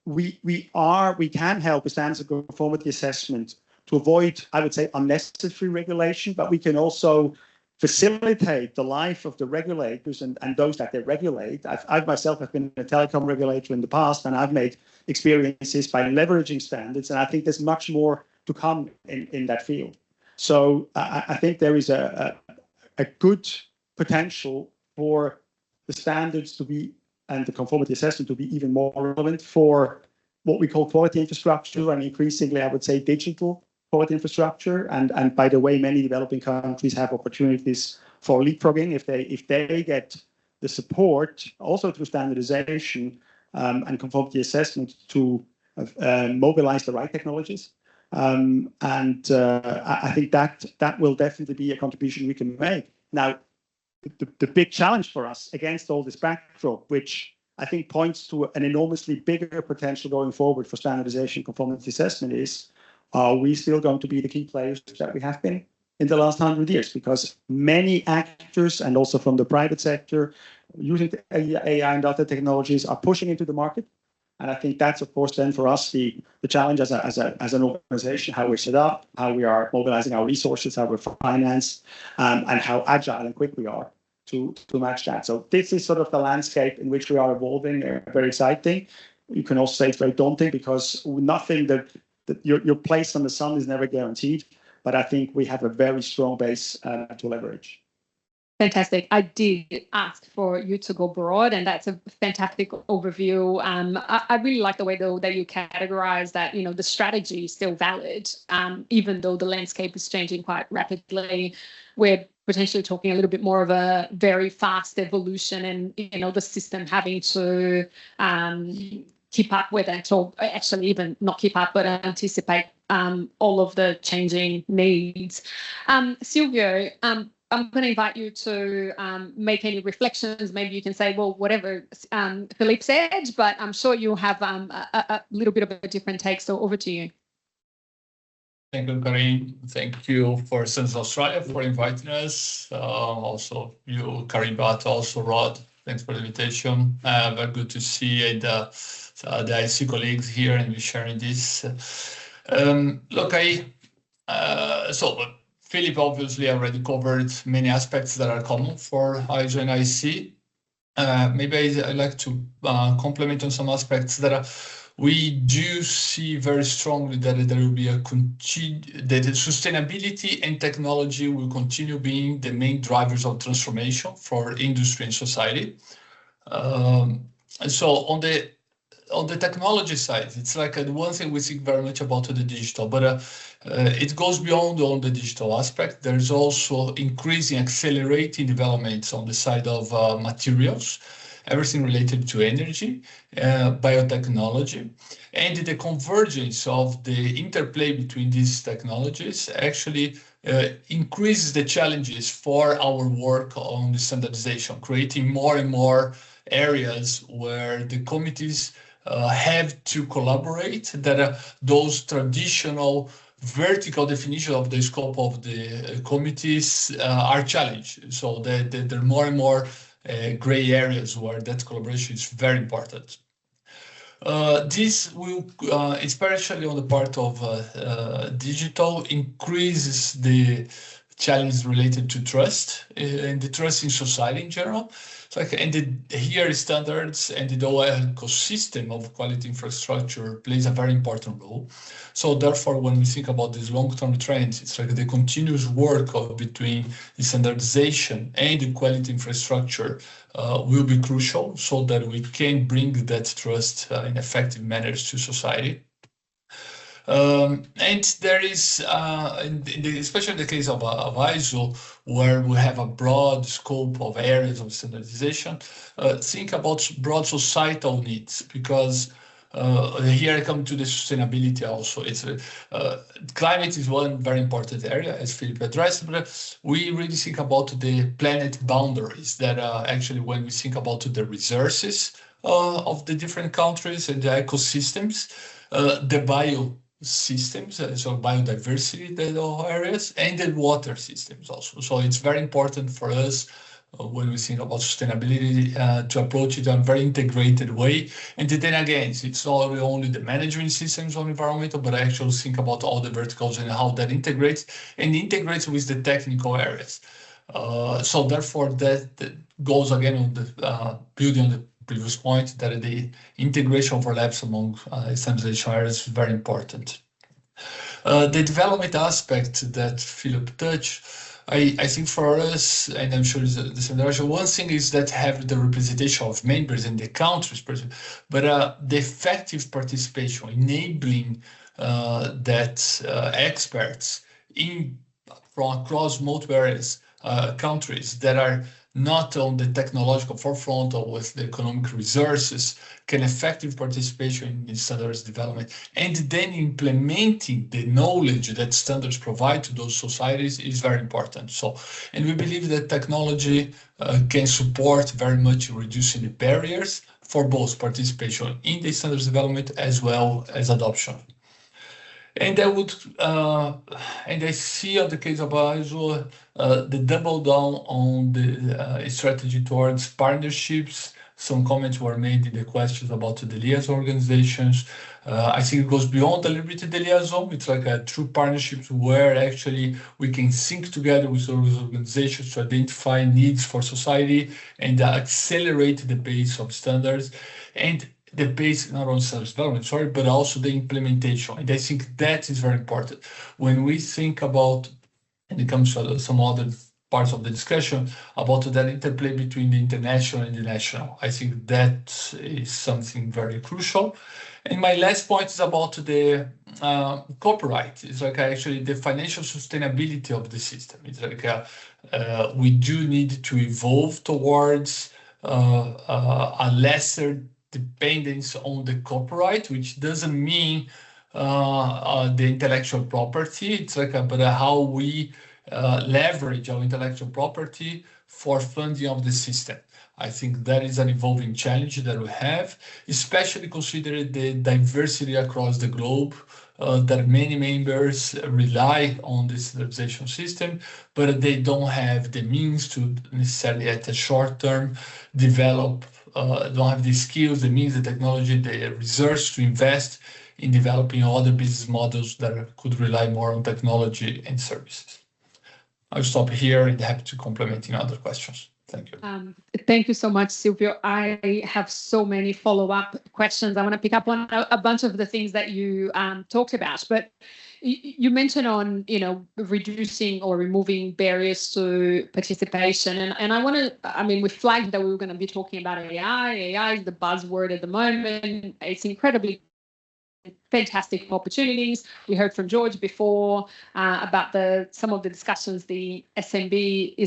We can help with standards of conformity assessment to avoid, I would say, unnecessary regulation, but we can also facilitate the life of the regulators and those that they regulate. I myself have been a telecom regulator in the past, and I've made experiences by leveraging standards, and I think there's much more to come in that field. So I think there is a good potential for the standards to be, and the conformity assessment to be even more relevant for what we call quality infrastructure, and increasingly, I would say, digital quality infrastructure. And by the way, many developing countries have opportunities for leapfrogging if they get the support also through standardization and conformity assessment to mobilize the right technologies. I think that will definitely be a contribution we can make. Now, the big challenge for us against all this backdrop, which I think points to an enormously bigger potential going forward for standardization conformity assessment, is, are we still going to be the key players that we have been in the last 100 years? Because many actors, and also from the private sector, using AI and data technologies, are pushing into the market. And I think that's, of course, then for us, the challenge as an organization, how we're set up, how we are mobilizing our resources, how we're financed, and how agile and quick we are to match that. So this is sort of the landscape in which we are evolving, very exciting. You can also say it's very daunting, because nothing that your place on the sun is never guaranteed. But I think we have a very strong base to leverage. Fantastic. I did ask for you to go broad, and that's a fantastic overview. I really like the way, though, that you categorize that, the strategy is still valid, even though the landscape is changing quite rapidly. We're potentially talking a little bit more of a very fast evolution and, the system having to keep up with it, or actually even not keep up, but anticipate all of the changing needs. Silvio, I'm going to invite you to make any reflections. Maybe you can say, well, whatever Philippe said, but I'm sure you'll have a little bit of a different take. So over to you. Thank you, Karim. Thank you for Central Australia for inviting us. Also, you, Karim, but also Rod. Thanks for the invitation. Very good to see the IEC colleagues here and we sharing this. Look, Philip obviously already covered many aspects that are common for ISO and IEC. Maybe I'd like to complement on some aspects that we do see very strongly that there will be that sustainability and technology will continue being the main drivers of transformation for industry and society. And so on the technology side, it's like the one thing we think very much about the digital, but it goes beyond on the digital aspect. There's also increasing, accelerating developments on the side of materials, everything related to energy, biotechnology, and the convergence of the interplay between these technologies actually increases the challenges for our work on the standardization, creating more and more areas where the committees have to collaborate, that those traditional vertical definition of the scope of the committees are challenged. So there are more and more gray areas where that collaboration is very important. This will, especially on the part of digital, increases the challenge related to trust and the trust in society in general. So, here standards and the whole ecosystem of quality infrastructure plays a very important role. So therefore, when we think about these long-term trends, it's like the continuous work between the standardization and the quality infrastructure will be crucial so that we can bring that trust in effective manners to society. And there is, especially in the case of ISO, where we have a broad scope of areas of standardization, think about broad societal needs, because here I come to the sustainability also. It's climate is one very important area, as Philip addressed, but we really think about the planet boundaries that actually when we think about the resources of the different countries and the ecosystems, the biosystems, so biodiversity, the areas, and the water systems also. So it's very important for us when we think about sustainability to approach it in a very integrated way. And then again, it's not only the management systems on environmental, but I actually think about all the verticals and how that integrates with the technical areas. So therefore, that goes again on the building on the previous point, that the integration overlaps among standardization areas is very important. The development aspect that Philip touched, I think for us, and I'm sure the same direction, one thing is that have the representation of members in the countries, but the effective participation, enabling that experts from across multiple areas, countries that are not on the technological forefront or with the economic resources, can effective participation in standards development, and then implementing the knowledge that standards provide to those societies is very important. So, and we believe that technology can support very much reducing the barriers for both participation in the standards development as well as adoption. And I would, and I see on the case of ISO, the double down on the strategy towards partnerships. Some comments were made in the questions about the liaison organizations. I think it goes beyond the limited liaison. It's like a true partnerships where actually we can think together with those organizations to identify needs for society and accelerate the pace of standards. And the base, not on service development, but also the implementation. And I think that is very important. When we think about, and it comes to some other parts of the discussion about that interplay between the international and the national. I think that is something very crucial. And my last point is about the copyright. It's like actually the financial sustainability of the system. It's like we do need to evolve towards a lesser dependence on the copyright, which doesn't mean the intellectual property. It's like but how we leverage our intellectual property for funding of the system. I think that is an evolving challenge that we have, especially considering the diversity across the globe, that many members rely on the standardization system, but they don't have the means to necessarily at a short term develop, don't have the skills, the means, the technology, the research to invest in developing other business models that could rely more on technology and services. I'll stop here and happy to complement in other questions. Thank you. Thank you so much, Silvio. I have so many follow-up questions. I want to pick up on a bunch of the things that you talked about, but you mentioned on, reducing or removing barriers to participation. And I want to, we flagged that we were going to be talking about AI. AI is the buzzword at the moment. It's incredibly fantastic opportunities. We heard from George before about some of the discussions the SMB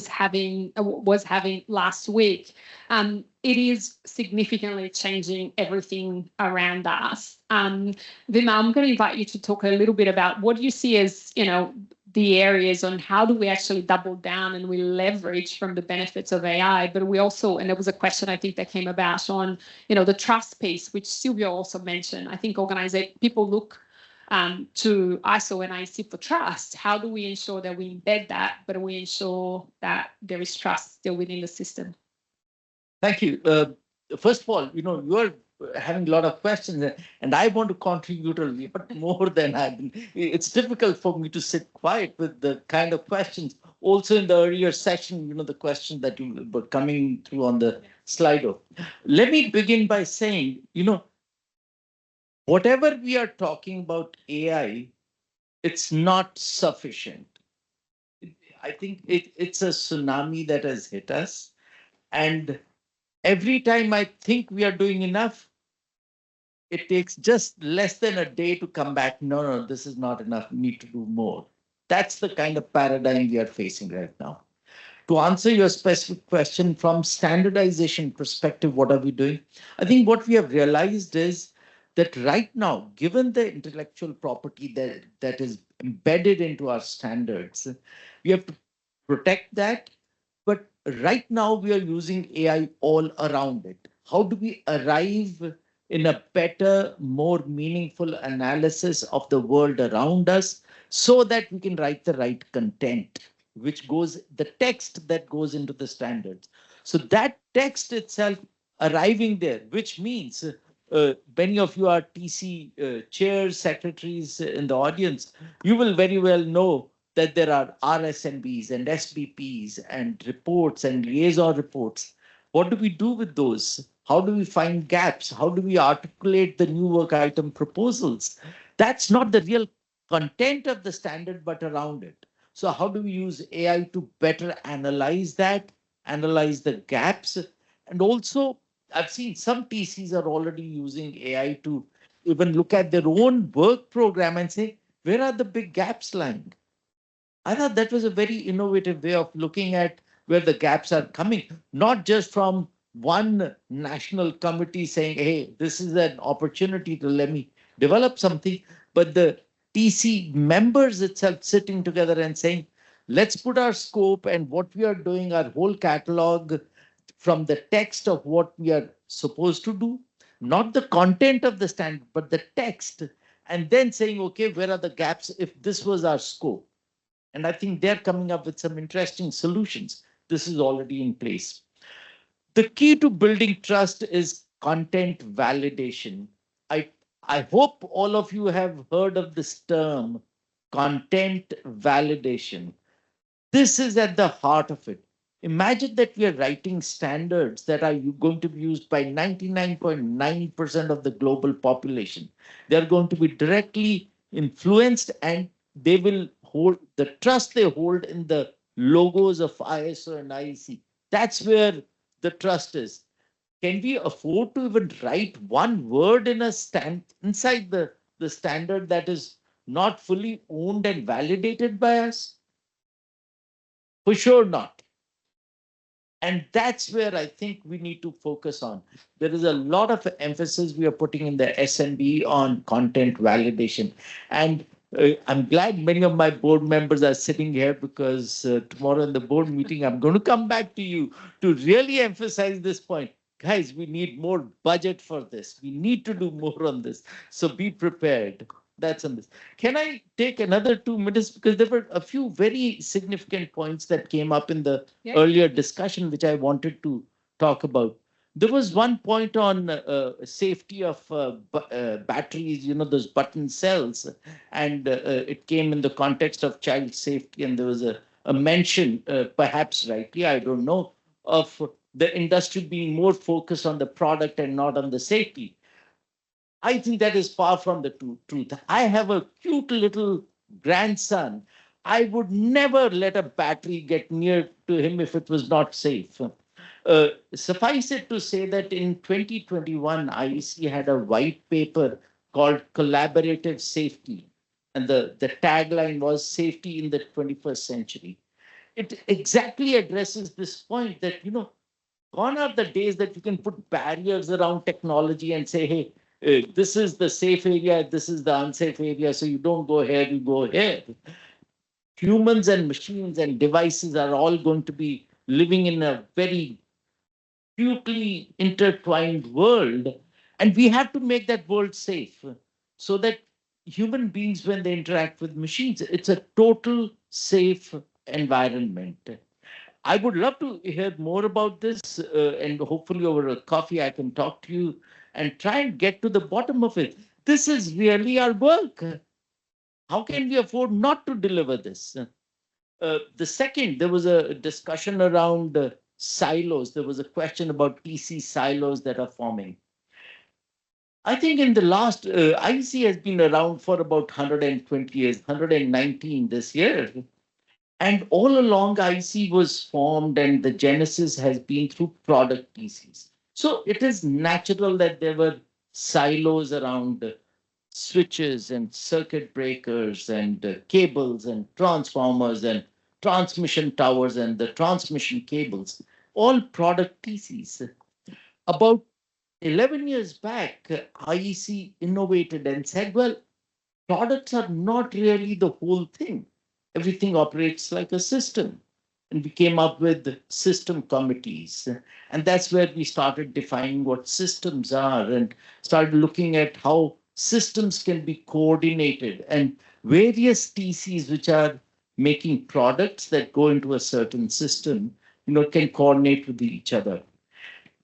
was having last week. It is significantly changing everything around us. Vima, I'm going to invite you to talk a little bit about what you see as, the areas on how do we actually double down and we leverage from the benefits of AI, but we also, and there was a question I think that came about on, the trust piece, which Silvio also mentioned. I think people look to ISO and IEC for trust. How do we ensure that we embed that, but we ensure that there is trust still within the system? Thank you. First of all, you are having a lot of questions, and I want to contribute a lot more than I've been. It's difficult for me to sit quiet with the kind of questions. Also in the earlier session, the questions that you were coming through on the Slido. Let me begin by saying, whatever we are talking about AI, it's not sufficient. I think it's a tsunami that has hit us. And every time I think we are doing enough, it takes just less than a day to come back. No, this is not enough. We need to do more. That's the kind of paradigm we are facing right now. To answer your specific question from standardization perspective, what are we doing? I think what we have realized is that right now, given the intellectual property that is embedded into our standards, we have to protect that. But right now, we are using AI all around it. How do we arrive in a better, more meaningful analysis of the world around us so that we can write the right content, which goes, the text that goes into the standards. So that text itself arriving there, which means many of you are TC chairs, secretaries in the audience, you will very well know that there are RSNBs and SBPs and reports and liaison reports. What do we do with those? How do we find gaps? How do we articulate the new work item proposals? That's not the real content of the standard, but around it. So how do we use AI to better analyze that, analyze the gaps? And also, I've seen some TCs are already using AI to even look at their own work program and say, where are the big gaps lying? I thought that was a very innovative way of looking at where the gaps are coming, not just from one national committee saying, hey, this is an opportunity to let me develop something, but the TC members itself sitting together and saying, let's put our scope and what we are doing, our whole catalog from the text of what we are supposed to do, not the content of the standard, but the text, and then saying, okay, where are the gaps if this was our scope? And I think they're coming up with some interesting solutions. This is already in place. The key to building trust is content validation. I hope all of you have heard of this term, content validation. This is at the heart of it. Imagine that we are writing standards that are going to be used by 99.9% of the global population. They're going to be directly influenced and they will hold the trust they hold in the logos of ISO and IEC. That's where the trust is. Can we afford to even write one word in a inside the standard that is not fully owned and validated by us? For sure not. And that's where I think we need to focus on. There is a lot of emphasis we are putting in the SMB on content validation. And I'm glad many of my board members are sitting here, because tomorrow in the board meeting, I'm going to come back to you to really emphasize this point. Guys, we need more budget for this. We need to do more on this. So be prepared. That's on this. Can I take another 2 minutes? Because there were a few very significant points that came up in the earlier discussion, which I wanted to talk about. There was one point on safety of batteries, those button cells, and it came in the context of child safety. And there was a mention, perhaps rightly, I don't know, of the industry being more focused on the product and not on the safety. I think that is far from the truth. I have a cute little grandson. I would never let a battery get near to him if it was not safe. Suffice it to say that in 2021, IEC had a white paper called Collaborative Safety. And the tagline was Safety in the 21st Century. It exactly addresses this point that, gone are the days that you can put barriers around technology and say, hey, this is the safe area, this is the unsafe area, so you don't go here, you go here. Humans and machines and devices are all going to be living in a very cutely intertwined world, and we have to make that world safe so that human beings, when they interact with machines, it's a total safe environment. I would love to hear more about this, and hopefully over a coffee I can talk to you and try and get to the bottom of it. This is really our work. How can we afford not to deliver this? The second, there was a discussion around silos. There was a question about TC silos that are forming. I think in the last, IEC has been around for about 120 years, 119 this year. And all along, IEC was formed, and the genesis has been through product TCs. So it is natural that there were silos around switches and circuit breakers and cables and transformers and transmission towers and the transmission cables, all product TCs. About 11 years back, IEC innovated and said, well, products are not really the whole thing. Everything operates like a system. And we came up with system committees. And that's where we started defining what systems are and started looking at how systems can be coordinated, and various TCs which are making products that go into a certain system, can coordinate with each other.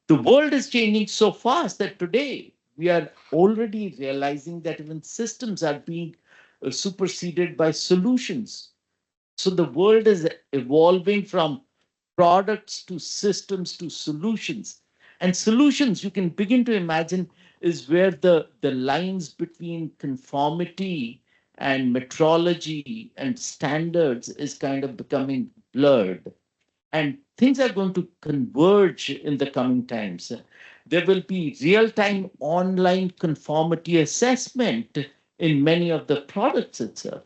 The world is changing so fast that today we are already realizing that even systems are being superseded by solutions. So the world is evolving from products to systems to solutions. And solutions, you can begin to imagine, is where the lines between conformity and metrology and standards is kind of becoming blurred. And things are going to converge in the coming times. There will be real-time online conformity assessment in many of the products itself.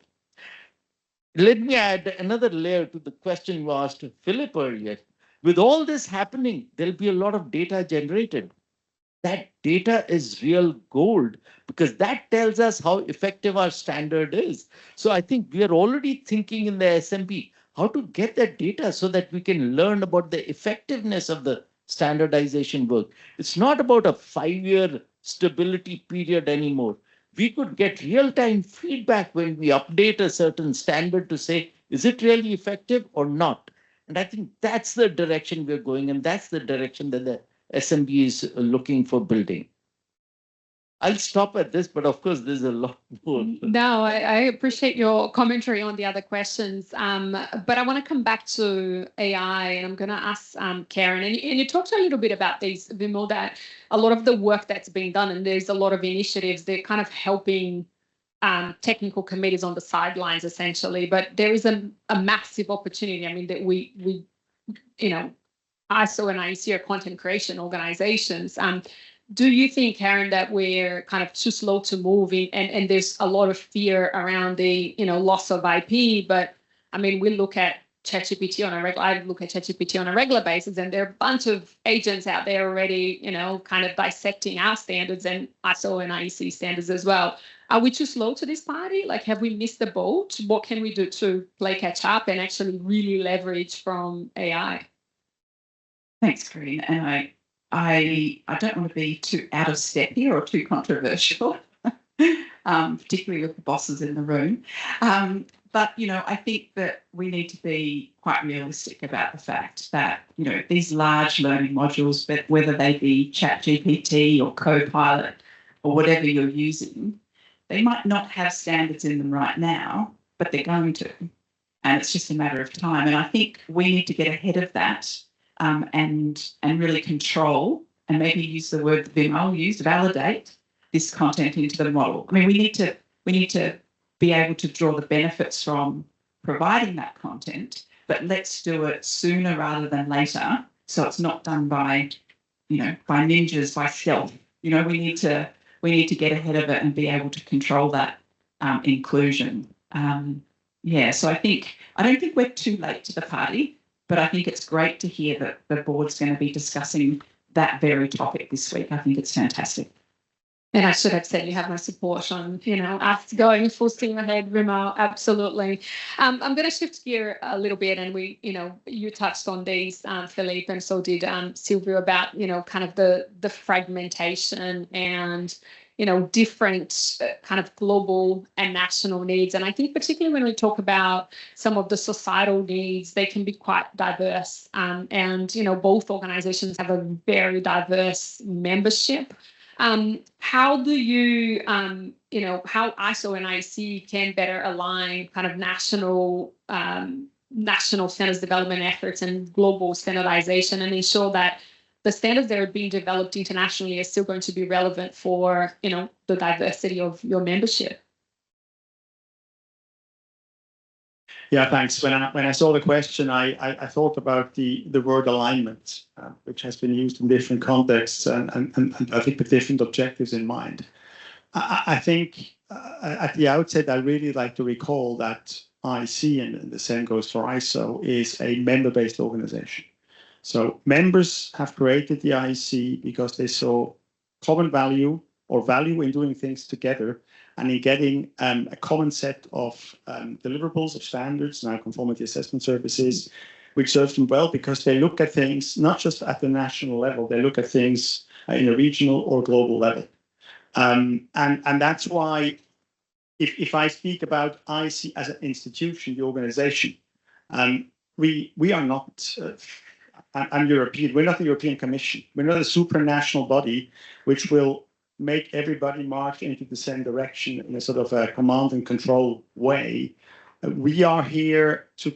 Let me add another layer to the question you asked Philip earlier. With all this happening, there'll be a lot of data generated. That data is real gold, because that tells us how effective our standard is. So I think we are already thinking in the SMB how to get that data so that we can learn about the effectiveness of the standardization work. It's not about a 5-year stability period anymore. We could get real-time feedback when we update a certain standard to say, is it really effective or not? And I think that's the direction we're going, and that's the direction that the SMB is looking for building. I'll stop at this, but of course, there's a lot more. No, I appreciate your commentary on the other questions, but I want to come back to AI, and I'm going to ask Karen, and you talked a little bit about these, Vimal, that a lot of the work that's being done, and there's a lot of initiatives, they're kind of helping technical committees on the sidelines, essentially. But there is a massive opportunity. I mean, that we ISO and IEC are content creation organizations. Do you think, Karen, that we're kind of too slow to move in, and there's a lot of fear around the loss of IP? But I mean, we look at ChatGPT on a regular. I look at ChatGPT on a regular basis, and there are a bunch of agents out there already, kind of dissecting our standards and ISO and IEC standards as well. Are we too slow to this party? Like, have we missed the boat? What can we do to play catch up and actually really leverage from AI? Thanks, Corinne. And I don't want to be too out of step here or too controversial, particularly with the bosses in the room. But, I think that we need to be quite realistic about the fact that, these large learning modules, but whether they be ChatGPT or Copilot or whatever you're using, they might not have standards in them right now, but they're going to. And it's just a matter of time. And I think we need to get ahead of that. And really control, and maybe use the word that Vimal used, validate this content into the model. I mean, we need to be able to draw the benefits from providing that content, but let's do it sooner rather than later, so it's not done by ninjas, by stealth. We need to get ahead of it and be able to control that inclusion. So I don't think we're too late to the party. But I think it's great to hear that the board's going to be discussing that very topic this week. I think it's fantastic. And I should have said you have my support on, us going full steam ahead, Vimal. Absolutely. I'm going to shift gear a little bit, and you touched on these, Philippe, and so did Silvio, about, kind of the fragmentation and, different kind of global and national needs. And I think particularly when we talk about some of the societal needs, they can be quite diverse. And, both organizations have a very diverse membership. How do you, how ISO and IEC can better align kind of national standards development efforts and global standardization, and ensure that the standards that are being developed internationally are still going to be relevant for, the diversity of your membership? Yeah, thanks. When I saw the question, I thought about the word alignment, which has been used in different contexts and I think with different objectives in mind. I think at the outset, I really like to recall that IEC, and the same goes for ISO, is a member-based organization. So members have created the IEC because they saw common value or value in doing things together, and in getting a common set of deliverables, of standards, non-conformity assessment services, which serves them well because they look at things not just at the national level, they look at things in a regional or global level. And that's why if I speak about IEC as an institution, the organization, we are not... I'm European. We're not the European Commission. We're not a supranational body which will make everybody march into the same direction in a sort of a command and control way. We are here to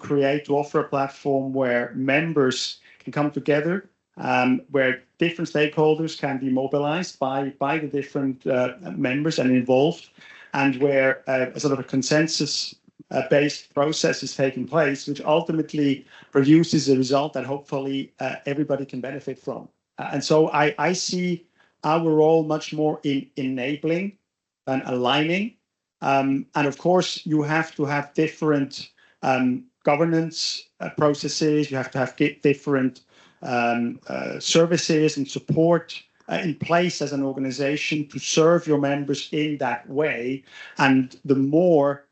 offer a platform where members can come together, where different stakeholders can be mobilized by the different members and involved, and where a sort of a consensus based process is taking place, which ultimately produces a result that hopefully everybody can benefit from. And so I see our role much more in enabling than aligning. And of course, you have to have different governance processes. You have to have different services and support in place as an organization to serve your members in that way. And the more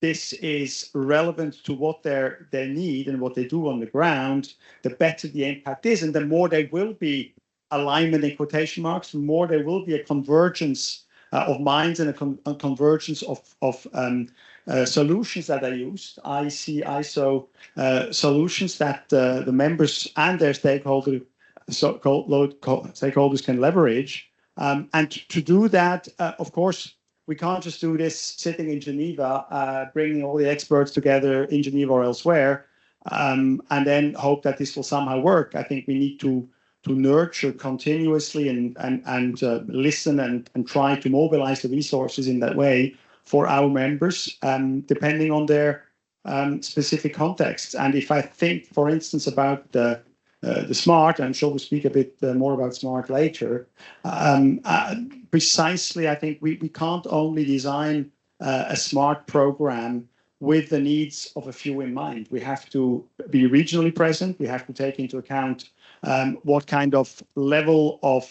this is relevant to what they need and what they do on the ground, the better the impact is, and the more there will be alignment in quotation marks, the more there will be a convergence of minds and a convergence of solutions that are used, IEC, ISO solutions that the members and their stakeholders can leverage. And to do that, of course, we can't just do this sitting in Geneva, bringing all the experts together in Geneva or elsewhere, and then hope that this will somehow work. I think we need to nurture continuously and listen and try to mobilize the resources in that way for our members, depending on their specific contexts. And if I think, for instance, about the smart, I'm sure we'll speak a bit more about smart later. Precisely, I think we can't only design a smart program with the needs of a few in mind. We have to be regionally present. We have to take into account what kind of level of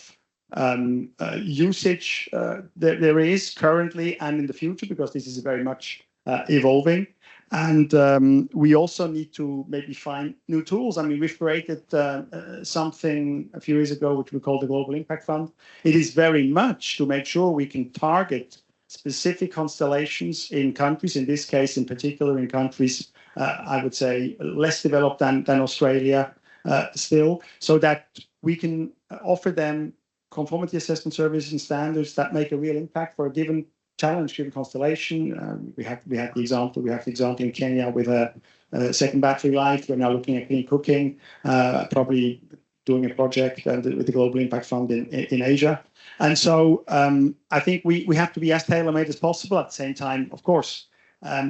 usage there is currently and in the future, because this is very much evolving. And we also need to maybe find new tools. I mean, we've created something a few years ago, which we call the Global Impact Fund. It is very much to make sure we can target specific constellations in countries, in this case, in particular, in countries, I would say, less developed than Australia still, so that we can offer them conformity assessment services and standards that make a real impact for a given challenge, given constellation. We have the example in Kenya with a second battery life. We're now looking at clean cooking, probably doing a project with the Global Impact Fund in Asia. And so I think we have to be as tailor-made as possible. At the same time, of course,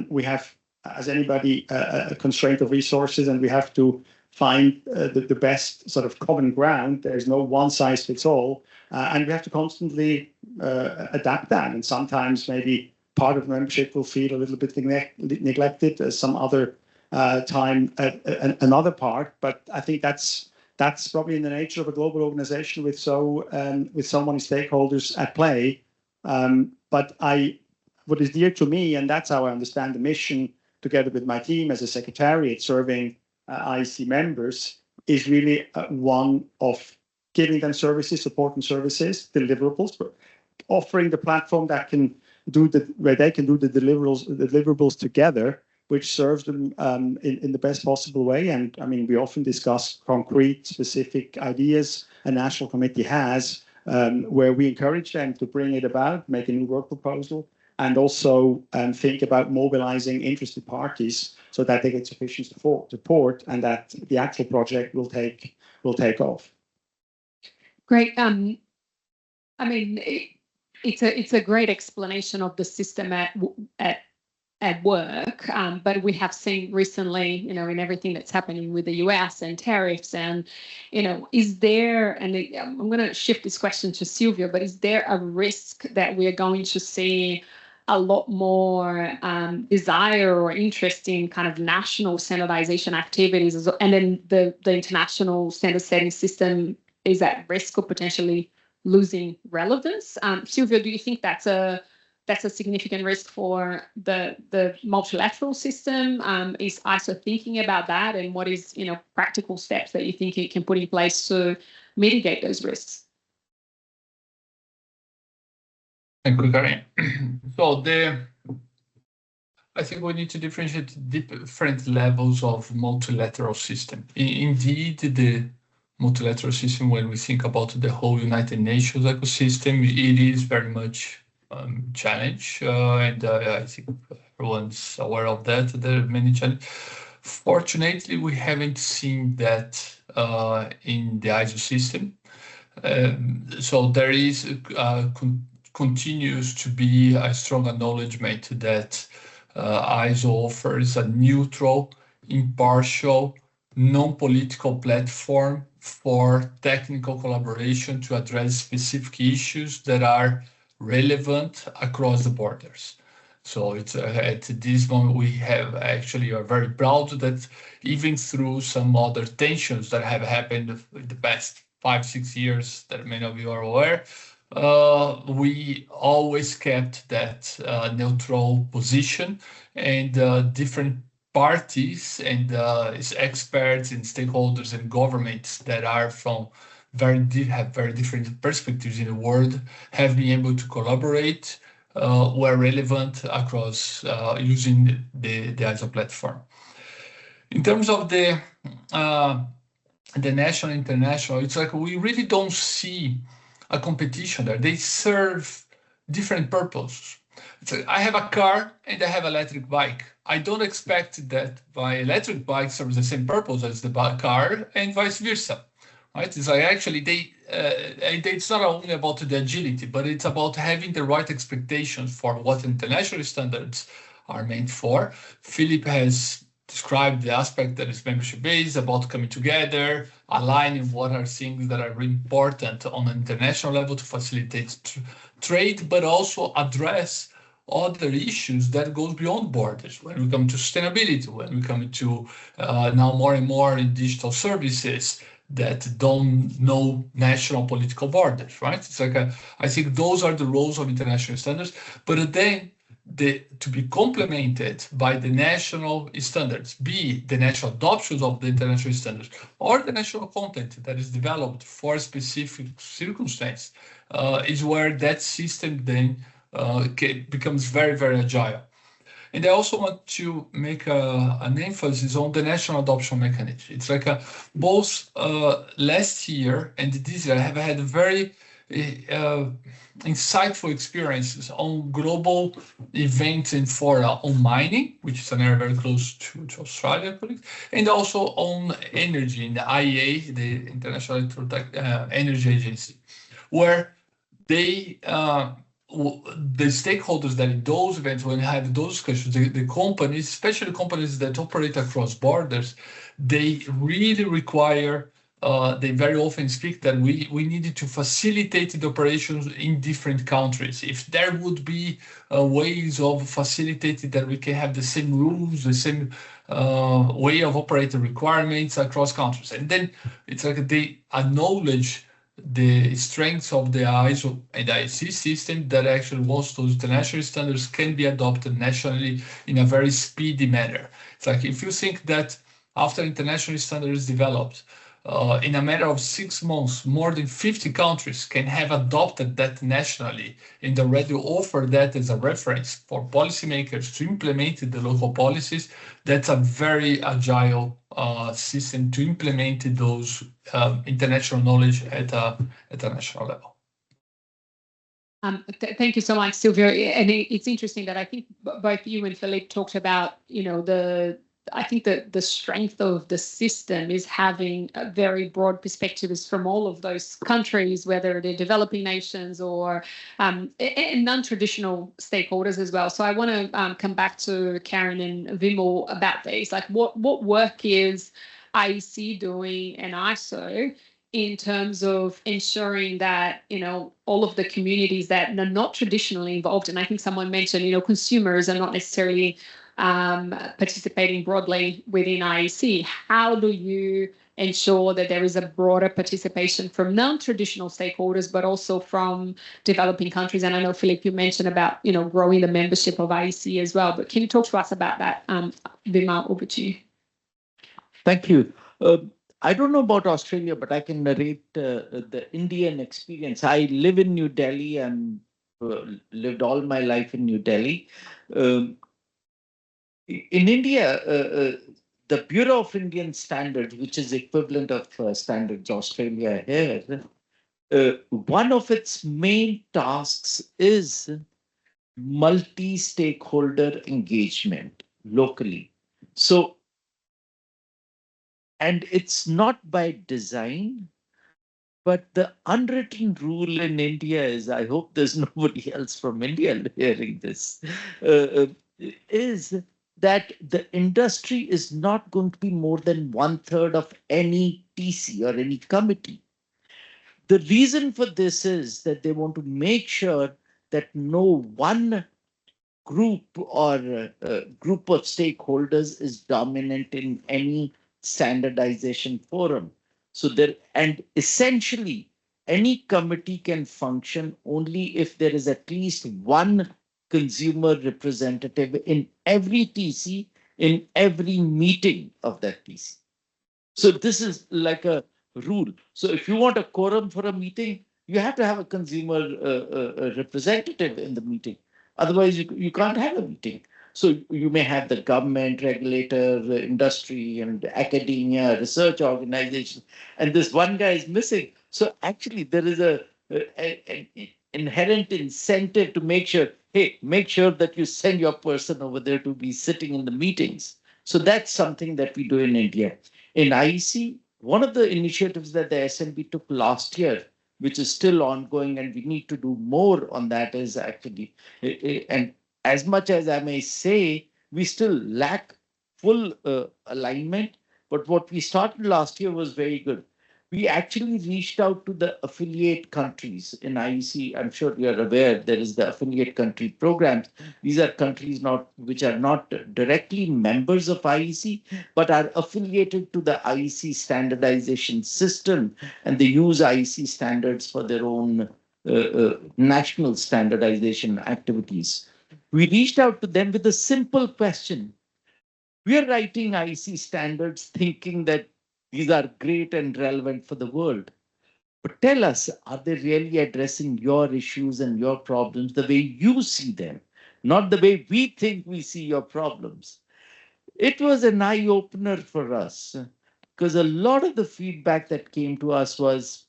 we have, as anybody, a constraint of resources, and we have to find the best sort of common ground. There's no one size fits all, and we have to constantly adapt that. And sometimes maybe part of membership will feel a little bit neglected, some other time another part. But I think that's probably in the nature of a global organization with so many stakeholders at play. But what is dear to me, and that's how I understand the mission, together with my team as a secretariat serving IEC members, is really one of giving them services, support and services, deliverables, but offering the platform that can do where they can do the deliverables together, which serves them in the best possible way. And I mean, we often discuss concrete, specific ideas a national committee has, where we encourage them to bring it about, make a new work proposal, and also think about mobilizing interested parties so that they get sufficient support and that the actual project will take off. Great. I mean, it's a great explanation of the system at work, but we have seen recently, in everything that's happening with the US and tariffs, and is there, and I'm going to shift this question to Silvio, but is there a risk that we are going to see a lot more desire or interest in kind of national standardization activities, and then the international standard setting system is at risk of potentially losing relevance? Silvio, do you think that's a significant risk for the multilateral system? Is ISO thinking about that, and what is practical steps that you think it can put in place to mitigate those risks? Thank you, Karin. So I think we need to differentiate different levels of multilateral system. Indeed, the multilateral system, when we think about the whole United Nations ecosystem, it is very much challenge, and I think everyone's aware of that. There are many challenges. Fortunately, we haven't seen that in the ISO system. So there is continues to be a strong acknowledgement that ISO offers a neutral, impartial, non-political platform for technical collaboration to address specific issues that are relevant across the borders. So it's at this moment we are very proud that even through some other tensions that have happened in the past 5-6 years that many of you are aware, we always kept that neutral position, and different parties and experts and stakeholders and governments that are from have very different perspectives in the world have been able to collaborate where relevant across using the ISO platform. In terms of the national, international, it's like we really don't see a competition there. They serve different purposes. So I have a car and I have an electric bike. I don't expect that my electric bike serves the same purpose as the car and vice versa. right? It's like actually it's not only about the agility, but it's about having the right expectations for what international standards are meant for. Philip has described the aspect that is membership based, about coming together, aligning what are things that are really important on an international level to facilitate trade, but also address other issues that goes beyond borders. When we come to sustainability, when we come to now more and more in digital services that don't know national political borders, right? It's like I think those are the roles of international standards, but then to be complemented by the national standards, be the national adoptions of the international standards or the national content that is developed for specific circumstance, is where that system then becomes very, very agile. And I also want to make an emphasis on the national adoption mechanism. It's like both last year and this year I have had very insightful experiences on global events and fora on mining, which is an area very close to Australia, and also on energy in the IEA, the International Energy Agency, where they the stakeholders that in those events, when you have those discussions, the companies, especially companies that operate across borders, they really require, they very often speak that we needed to facilitate the operations in different countries. If there would be ways of facilitating that we can have the same rules, the same way of operating requirements across countries. And then it's like they acknowledge the strengths of the ISO and IEC system that actually once those international standards can be adopted nationally in a very speedy manner. It's like if you think that after international standards developed, in a matter of 6 months, more than 50 countries can have adopted that nationally and already offer that as a reference for policymakers to implement the local policies. That's a very agile system to implement those international knowledge at a national level. Thank you so much, Silvio. And it's interesting that I think both you and Philippe talked about, I think that the strength of the system is having a very broad perspectives from all of those countries, whether they're developing nations or and non-traditional stakeholders as well. So I want to come back to Karen and Vimal about these. Like what work is IEC doing and ISO in terms of ensuring that, all of the communities that are not traditionally involved, and I think someone mentioned, consumers are not necessarily participating broadly within IEC. How do you ensure that there is a broader participation from non-traditional stakeholders, but also from developing countries? And I know, Philippe, you mentioned about, growing the membership of IEC as well, but can you talk to us about that? Vimal, over to you. Thank you. I don't know about Australia, but I can narrate the Indian experience. I live in New Delhi and lived all my life in New Delhi. In India, the Bureau of Indian Standards, which is equivalent of Standards Australia here, one of its main tasks is multi-stakeholder engagement locally. So, and it's not by design, but the unwritten rule in India is, I hope there's nobody else from India hearing this, is that the industry is not going to be more than 1/3 of any TC or any committee. The reason for this is that they want to make sure that no one group or group of stakeholders is dominant in any standardization forum. So and essentially any committee can function only if there is at least one consumer representative in every TC, in every meeting of that TC. So this is like a rule. So if you want a quorum for a meeting, you have to have a consumer representative in the meeting. Otherwise, you can't have a meeting. So you may have the government, regulator, the industry, and academia, research organization, and this one guy is missing. So actually, there is an inherent incentive to make sure, hey, make sure that you send your person over there to be sitting in the meetings. So that's something that we do in India. In IEC, one of the initiatives that the SNB took last year, which is still ongoing, and we need to do more on that, is actually, and as much as I may say, we still lack full alignment, but what we started last year was very good. We actually reached out to the affiliate countries in IEC. I'm sure you're aware there is the affiliate country programs. These are countries which are not directly members of IEC, but are affiliated to the IEC standardization system, and they use IEC standards for their own national standardization activities. We reached out to them with a simple question. We are writing IEC standards thinking that these are great and relevant for the world. But tell us, are they really addressing your issues and your problems the way you see them, not the way we think we see your problems? It was an eye-opener for us, because a lot of the feedback that came to us was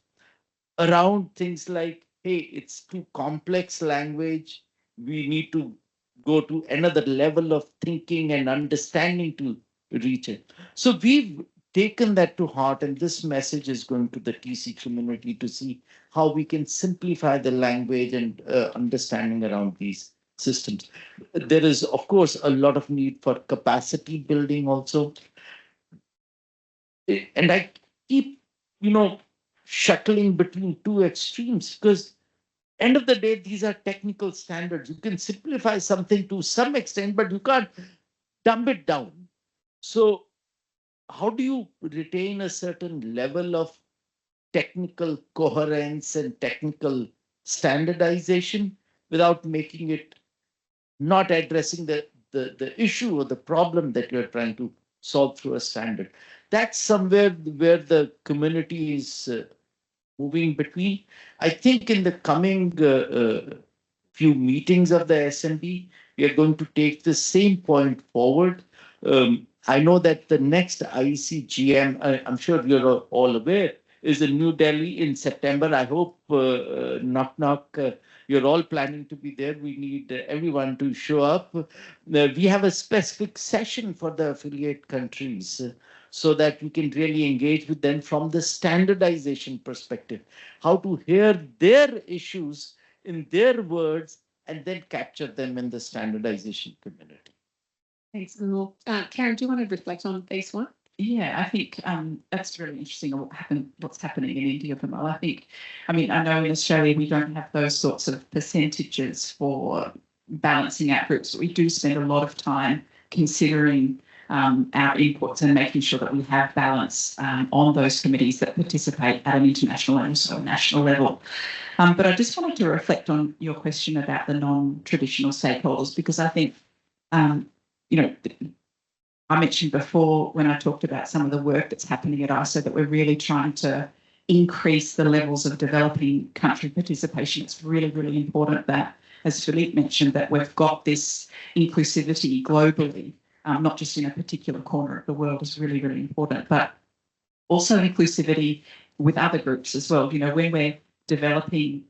around things like, hey, it's too complex language. We need to go to another level of thinking and understanding to reach it. So we've taken that to heart, and this message is going to the TC community to see how we can simplify the language and understanding around these systems. There is, of course, a lot of need for capacity building also. And I keep, shuttling between two extremes, because end of the day, these are technical standards. You can simplify something to some extent, but you can't dumb it down. So how do you retain a certain level of technical coherence and technical standardization without making it not addressing the issue or the problem that you're trying to solve through a standard? That's somewhere where the community is moving between. I think in the coming few meetings of the SNB, we are going to take the same point forward. I know that the next IEC GM, I'm sure you're all aware, is in New Delhi in September. I hope, you're all planning to be there. We need everyone to show up. We have a specific session for the affiliate countries so that we can really engage with them from the standardization perspective, how to hear their issues in their words and then capture them in the standardization community. Thanks, Anil. Karen, do you want to reflect on this one? Yeah, I think that's really interesting what's happening in India, Vimal. I know in Australia we don't have those sorts of percentages for balancing out groups, but we do spend a lot of time considering our inputs and making sure that we have balance on those committees that participate at an international and also national level. But I just wanted to reflect on your question about the non-traditional stakeholders, because I think, I mentioned before when I talked about some of the work that's happening at ISO that we're really trying to increase the levels of developing country participation. It's really, really important that, as Philippe mentioned, that we've got this inclusivity globally, not just in a particular corner of the world, is really, really important, but also inclusivity with other groups as well. When we're developing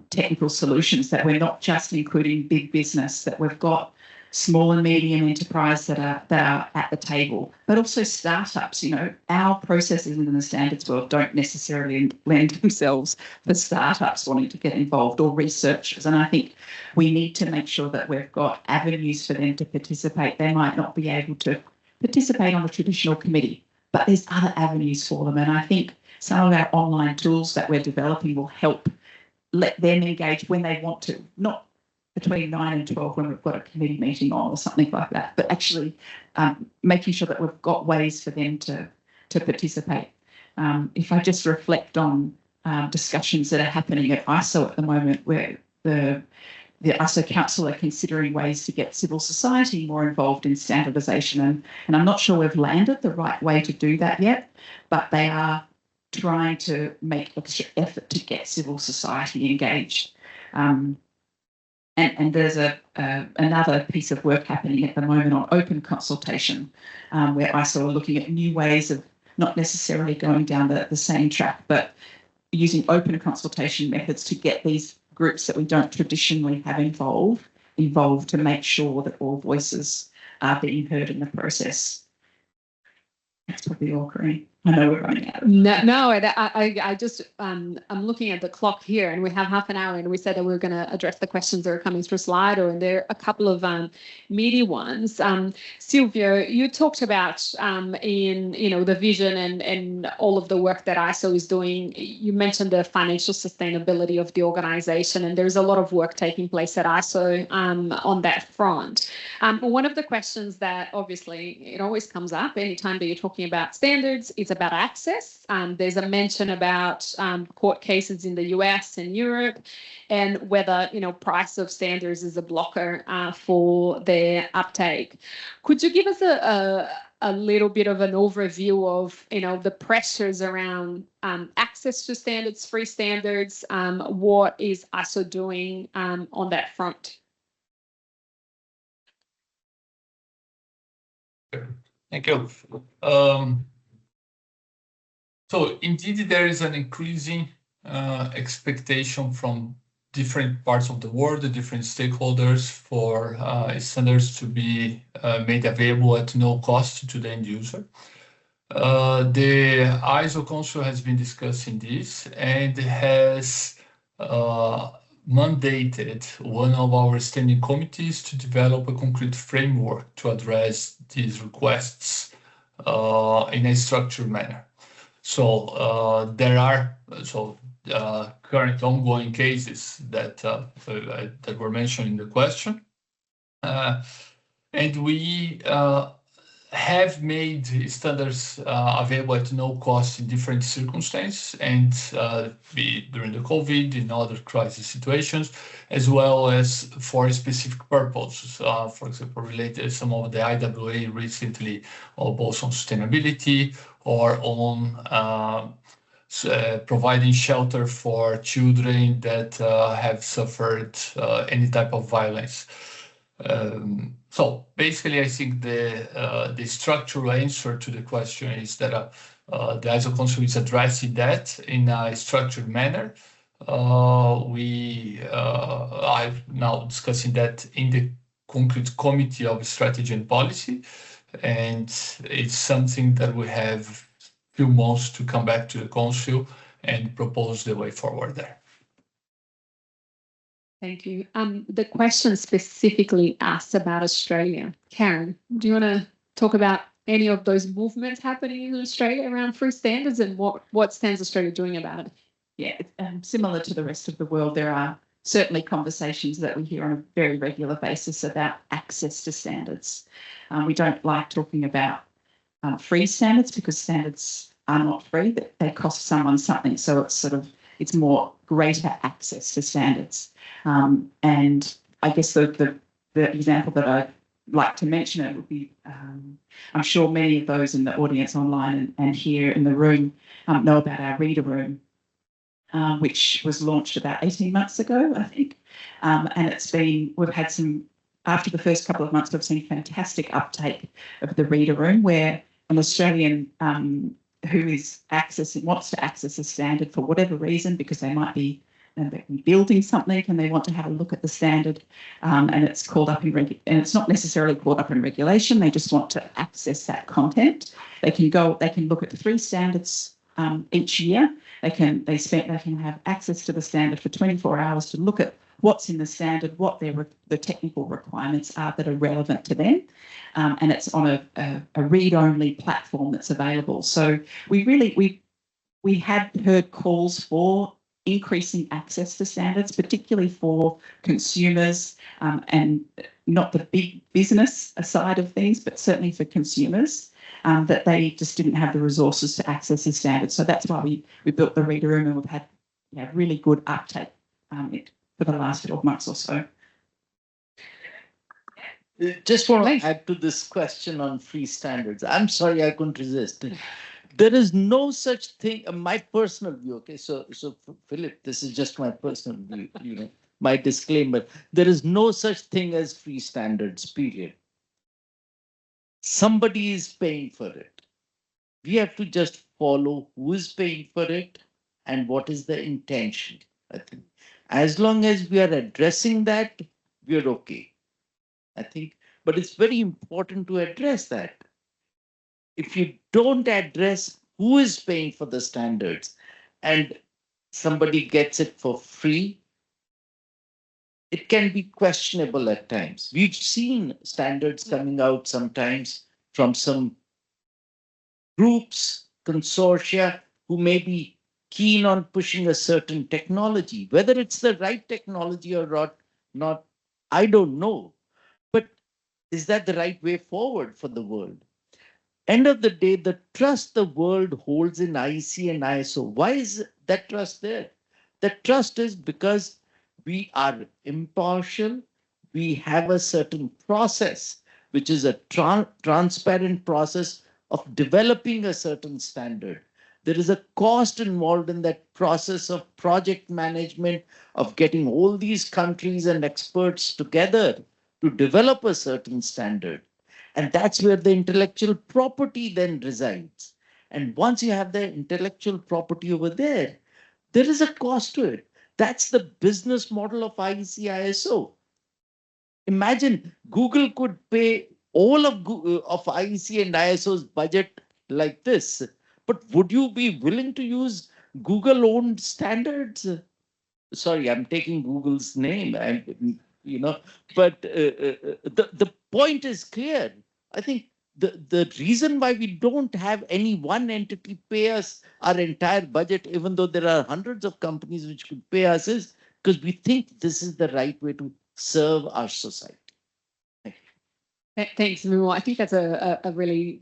technical solutions, that we're not just including big business, that we've got small and medium enterprise that are at the table, but also startups. Our processes in the standards world don't necessarily lend themselves for startups wanting to get involved or researchers. And I think we need to make sure that we've got avenues for them to participate. They might not be able to participate on a traditional committee, but there's other avenues for them. And I think some of our online tools that we're developing will help let them engage when they want to, not between 9 and 12 when we've got a committee meeting on or something like that, but actually making sure that we've got ways for them to participate. If I just reflect on discussions that are happening at ISO at the moment, where the ISO Council are considering ways to get civil society more involved in standardisation, and I'm not sure we've landed the right way to do that yet, but they are trying to make extra effort to get civil society engaged. And there's another piece of work happening at the moment on open consultation, where ISO are looking at new ways of not necessarily going down the same track, but using open consultation methods to get these groups that we don't traditionally have involved to make sure that all voices are being heard in the process. That's probably all, Corinne. I know we're running out. No, I just I'm looking at the clock here, and we have half an hour, and we said that we were going to address the questions that are coming through Slido, and there are a couple of meaty ones. Silvio, you talked about in the vision and all of the work that ISO is doing. You mentioned the financial sustainability of the organization, and there's a lot of work taking place at ISO on that front. One of the questions that obviously it always comes up anytime that you're talking about standards is about access. There's a mention about court cases in the US and Europe, and whether price of standards is a blocker for their uptake. Could you give us a little bit of an overview of the pressures around access to standards, free standards? What is ISO doing on that front? Thank you. So indeed, there is an increasing expectation from different parts of the world, the different stakeholders, for standards to be made available at no cost to the end user. The ISO Council has been discussing this and has mandated one of our standing committees to develop a concrete framework to address these requests in a structured manner. So there are current ongoing cases that were mentioned in the question, and we have made standards available at no cost in different circumstances, and during the COVID, in other crisis situations, as well as for specific purposes. For example, related to some of the IWA recently, both on sustainability or on providing shelter for children that have suffered any type of violence. So basically, I think the structural answer to the question is that the ISO Council is addressing that in a structured manner. We are now discussing that in the concrete committee of strategy and policy, and it's something that we have few months to come back to the council and propose the way forward there. Thank you. The question specifically asked about Australia. Karen, do you want to talk about any of those movements happening in Australia around free standards, and what stands Australia doing about it? Yeah, similar to the rest of the world, there are certainly conversations that we hear on a very regular basis about access to standards. We don't like talking about free standards because standards are not free, but they cost someone something. So it's more greater access to standards. And I guess the example that I'd like to mention it would be, I'm sure many of those in the audience online and here in the room know about our reader room, which was launched about 18 months ago, I think. And we've had some, after the first couple of months, we've seen fantastic uptake of the reader room, where an Australian who wants to access a standard for whatever reason, because they might be building something and they want to have a look at the standard, and it's called up and it's not necessarily called up in regulation. They just want to access that content. They can look at the 3 standards each year. They can have access to the standard for 24 hours to look at what's in the standard, what the technical requirements are that are relevant to them, and it's on a read-only platform that's available. So we had heard calls for increasing access to standards, particularly for consumers, and not the big business side of things, but certainly for consumers, that they just didn't have the resources to access the standards. So that's why we built the reader room, and we've had really good uptake for the last 12 months or so. Just want to add to this question on free standards. I'm sorry, I couldn't resist. There is no such thing, my personal view, okay, so Philip, this is just my personal view, my disclaimer. There is no such thing as free standards, period. Somebody is paying for it. We have to just follow who is paying for it and what is the intention, I think. As long as we are addressing that, we are okay, I think. But it's very important to address that. If you don't address who is paying for the standards, and somebody gets it for free, it can be questionable at times. We've seen standards coming out sometimes from some groups, consortia, who may be keen on pushing a certain technology. Whether it's the right technology or not, I don't know. But is that the right way forward for the world? End of the day, the trust the world holds in IEC and ISO, why is that trust there? That trust is because we are impartial, we have a certain process, which is a transparent process of developing a certain standard. There is a cost involved in that process of project management, of getting all these countries and experts together to develop a certain standard. And that's where the intellectual property then resides. And once you have the intellectual property over there, there is a cost to it. That's the business model of IEC ISO. Imagine Google could pay all of IEC and ISO's budget like this. But would you be willing to use Google-owned standards? Sorry, I'm taking Google's name. But the point is clear. I think the reason why we don't have any one entity pay us our entire budget, even though there are hundreds of companies which could pay us, is because we think this is the right way to serve our society. Thanks, Vimal. I think that's a really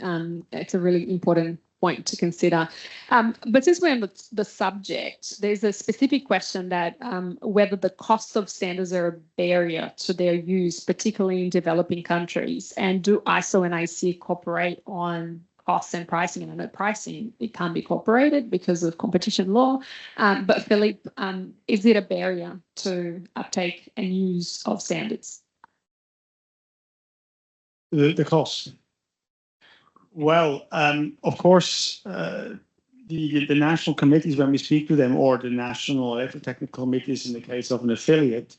important point to consider. But since we're on the subject, there's a specific question that whether the cost of standards are a barrier to their use, particularly in developing countries, and do ISO and IEC cooperate on costs and pricing? And I know pricing, it can't be cooperated because of competition law. But Philippe, is it a barrier to uptake and use of standards? The cost. Well, of course, the national committees, when we speak to them, or the national electrotechnical committees in the case of an affiliate,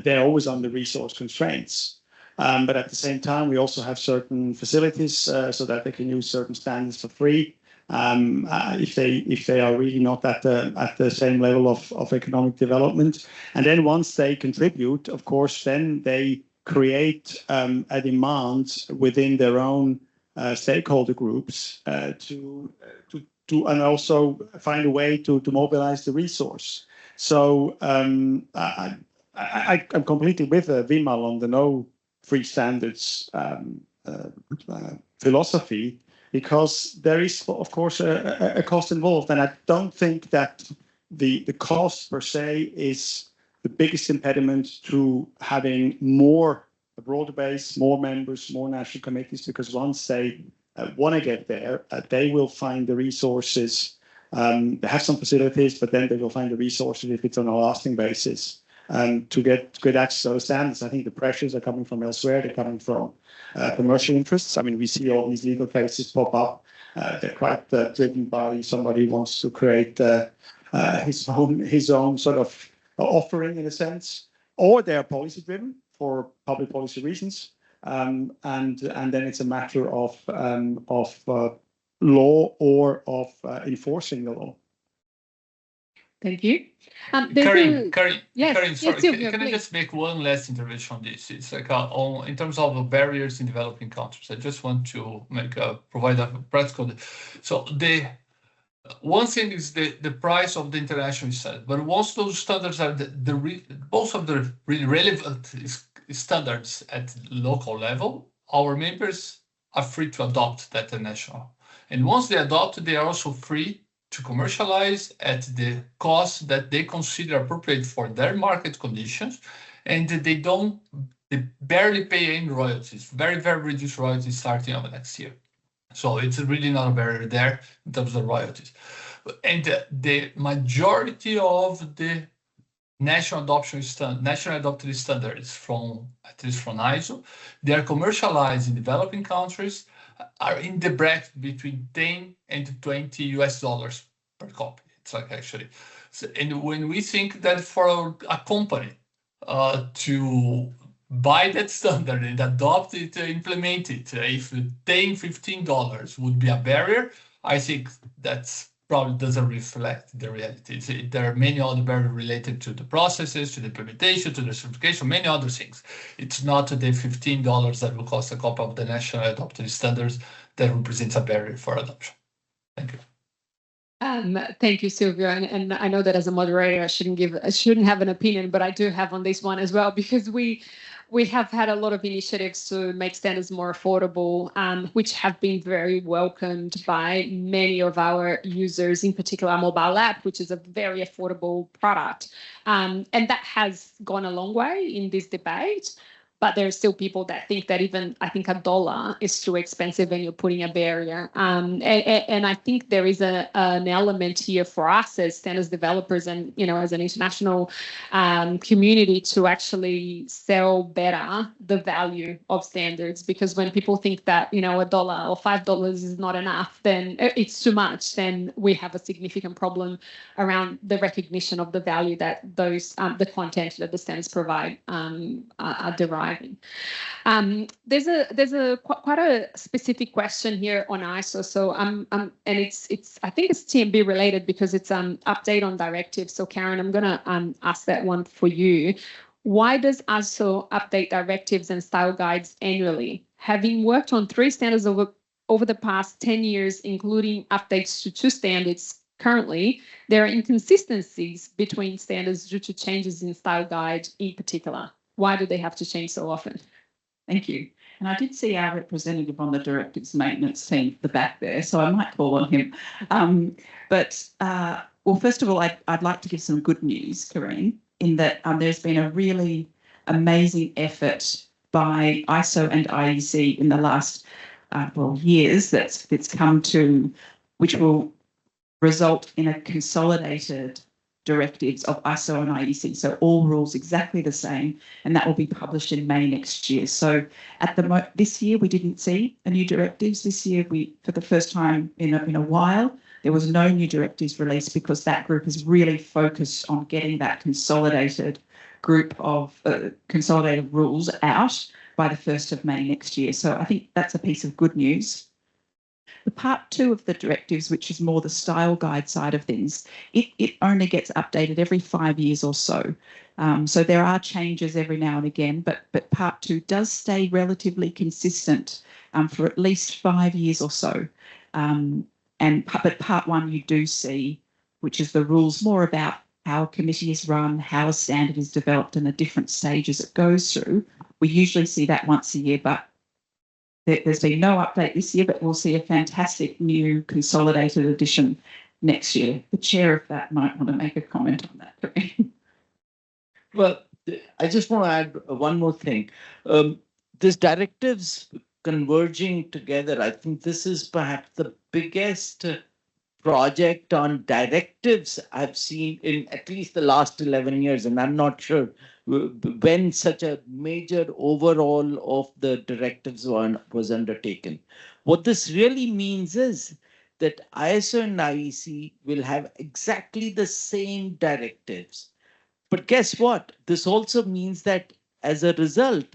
they're always under resource constraints. But at the same time, we also have certain facilities so that they can use certain standards for free. If they are really not at the same level of economic development. And then once they contribute, of course, then they create a demand within their own stakeholder groups to and also find a way to mobilize the resource. So I'm completely with Vimal on the no free standards philosophy, because there is, of course, a cost involved, and I don't think that the cost per se is the biggest impediment to having a broader base, more members, more national committees, because once they want to get there, they will find the resources. They have some facilities, but then they will find the resources if it's on a lasting basis to get good access to those standards. I think the pressures are coming from elsewhere. They're coming from commercial interests. I mean, we see all these legal cases pop up. They're quite driven by somebody who wants to create his own sort of offering, in a sense, or they're policy driven for public policy reasons, and then it's a matter of law or of enforcing the law. Thank you. Karin, yes, sorry, Silvio, can I just make one last intervention on this? It's like in terms of barriers in developing countries. I just want to provide a practical. So one thing is the price of the international standard, but once those standards are most of the really relevant standards at local level, our members are free to adopt that international. And once they adopt, they are also free to commercialize at the cost that they consider appropriate for their market conditions, and they barely pay any royalties, very, very reduced royalties starting of next year. So it's really not a barrier there in terms of royalties. And the majority of the national adopted standards at least from ISO, they are commercialized in developing countries, are in the bracket between 10 and 20 US dollars per copy. It's like actually, and when we think that for a company to buy that standard and adopt it, implement it, if paying $15 would be a barrier, I think that's probably doesn't reflect the reality. There are many other barriers related to the processes, to the implementation, to the certification, many other things. It's not the $15 that will cost a copy of the national adopted standards that represents a barrier for adoption. Thank you. Thank you, Silvio. And I know that as a moderator, I shouldn't have an opinion, but I do have on this one as well, because we have had a lot of initiatives to make standards more affordable, which have been very welcomed by many of our users, in particular our mobile app, which is a very affordable product. And that has gone a long way in this debate. But there are still people that think that even, I think, $1 is too expensive and you're putting a barrier. And I think there is an element here for us as standards developers and, as an international community to actually sell better the value of standards. Because when people think that, $1 or $5 is not enough, then it's too much, then we have a significant problem around the recognition of the value that those, the content that the standards provide are derived. There's quite a specific question here on ISO. So and it's I think it's TMB related because it's update on directives. So Karen, I'm gonna ask that one for you. Why does ISO update directives and style guides annually? Having worked on 3 standards over the past 10 years, including updates to 2 standards currently, there are inconsistencies between standards due to changes in style guide in particular. Why do they have to change so often? Thank you. And I did see our representative on the directives maintenance team at the back there, so I might call on him. Well, first of all, I'd like to give some good news, Corinne, in that there's been a really amazing effort by ISO and IEC in the last years that's come to, which will result in a consolidated directives of ISO and IEC. So all rules exactly the same, and that will be published in May next year. So at this year, we didn't see a new directives. This year, for the first time in a while, there was no new directives released because that group is really focused on getting that consolidated group of consolidated rules out by the 1st of May next year. So I think that's a piece of good news. The part 2 of the directives, which is more the style guide side of things, it only gets updated every 5 years or so. So there are changes every now and again, but part 2 does stay relatively consistent for at least 5 years or so. But part 1 you do see, which is the rules more about how a committee is run, how a standard is developed and the different stages it goes through. We usually see that once a year, but there's been no update this year, but we'll see a fantastic new consolidated edition next year. The chair of that might want to make a comment on that. Well, I just want to add one more thing. This directives converging together, I think this is perhaps the biggest project on directives I've seen in at least the last 11 years, and I'm not sure when such a major overhaul of the directives was undertaken. What this really means is that ISO and IEC will have exactly the same directives. But guess what? This also means that as a result,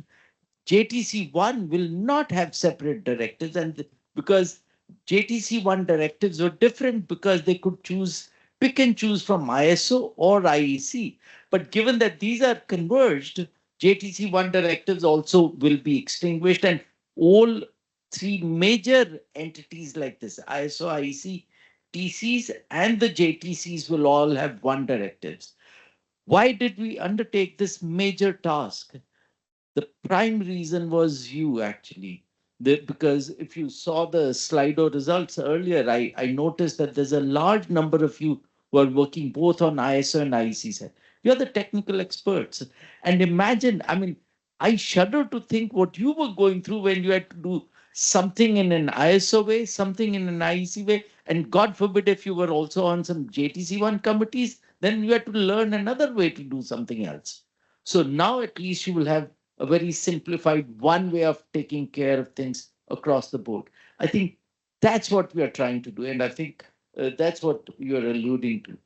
JTC1 will not have separate directives, and because JTC1 directives were different because they could pick and choose from ISO or IEC. But given that these are converged, JTC1 directives also will be extinguished, and all 3 major entities like this, ISO, IEC, TCs, and the JTCs will all have one directives. Why did we undertake this major task? The prime reason was you, actually. Because if you saw the Slido results earlier, I noticed that there's a large number of you who are working both on ISO and IEC side. You're the technical experts. And imagine, I mean, I shudder to think what you were going through when you had to do something in an ISO way, something in an IEC way, and God forbid if you were also on some JTC1 committees, then you had to learn another way to do something else. So now at least you will have a very simplified one way of taking care of things across the board. I think that's what we are trying to do, and I think that's what you're alluding to.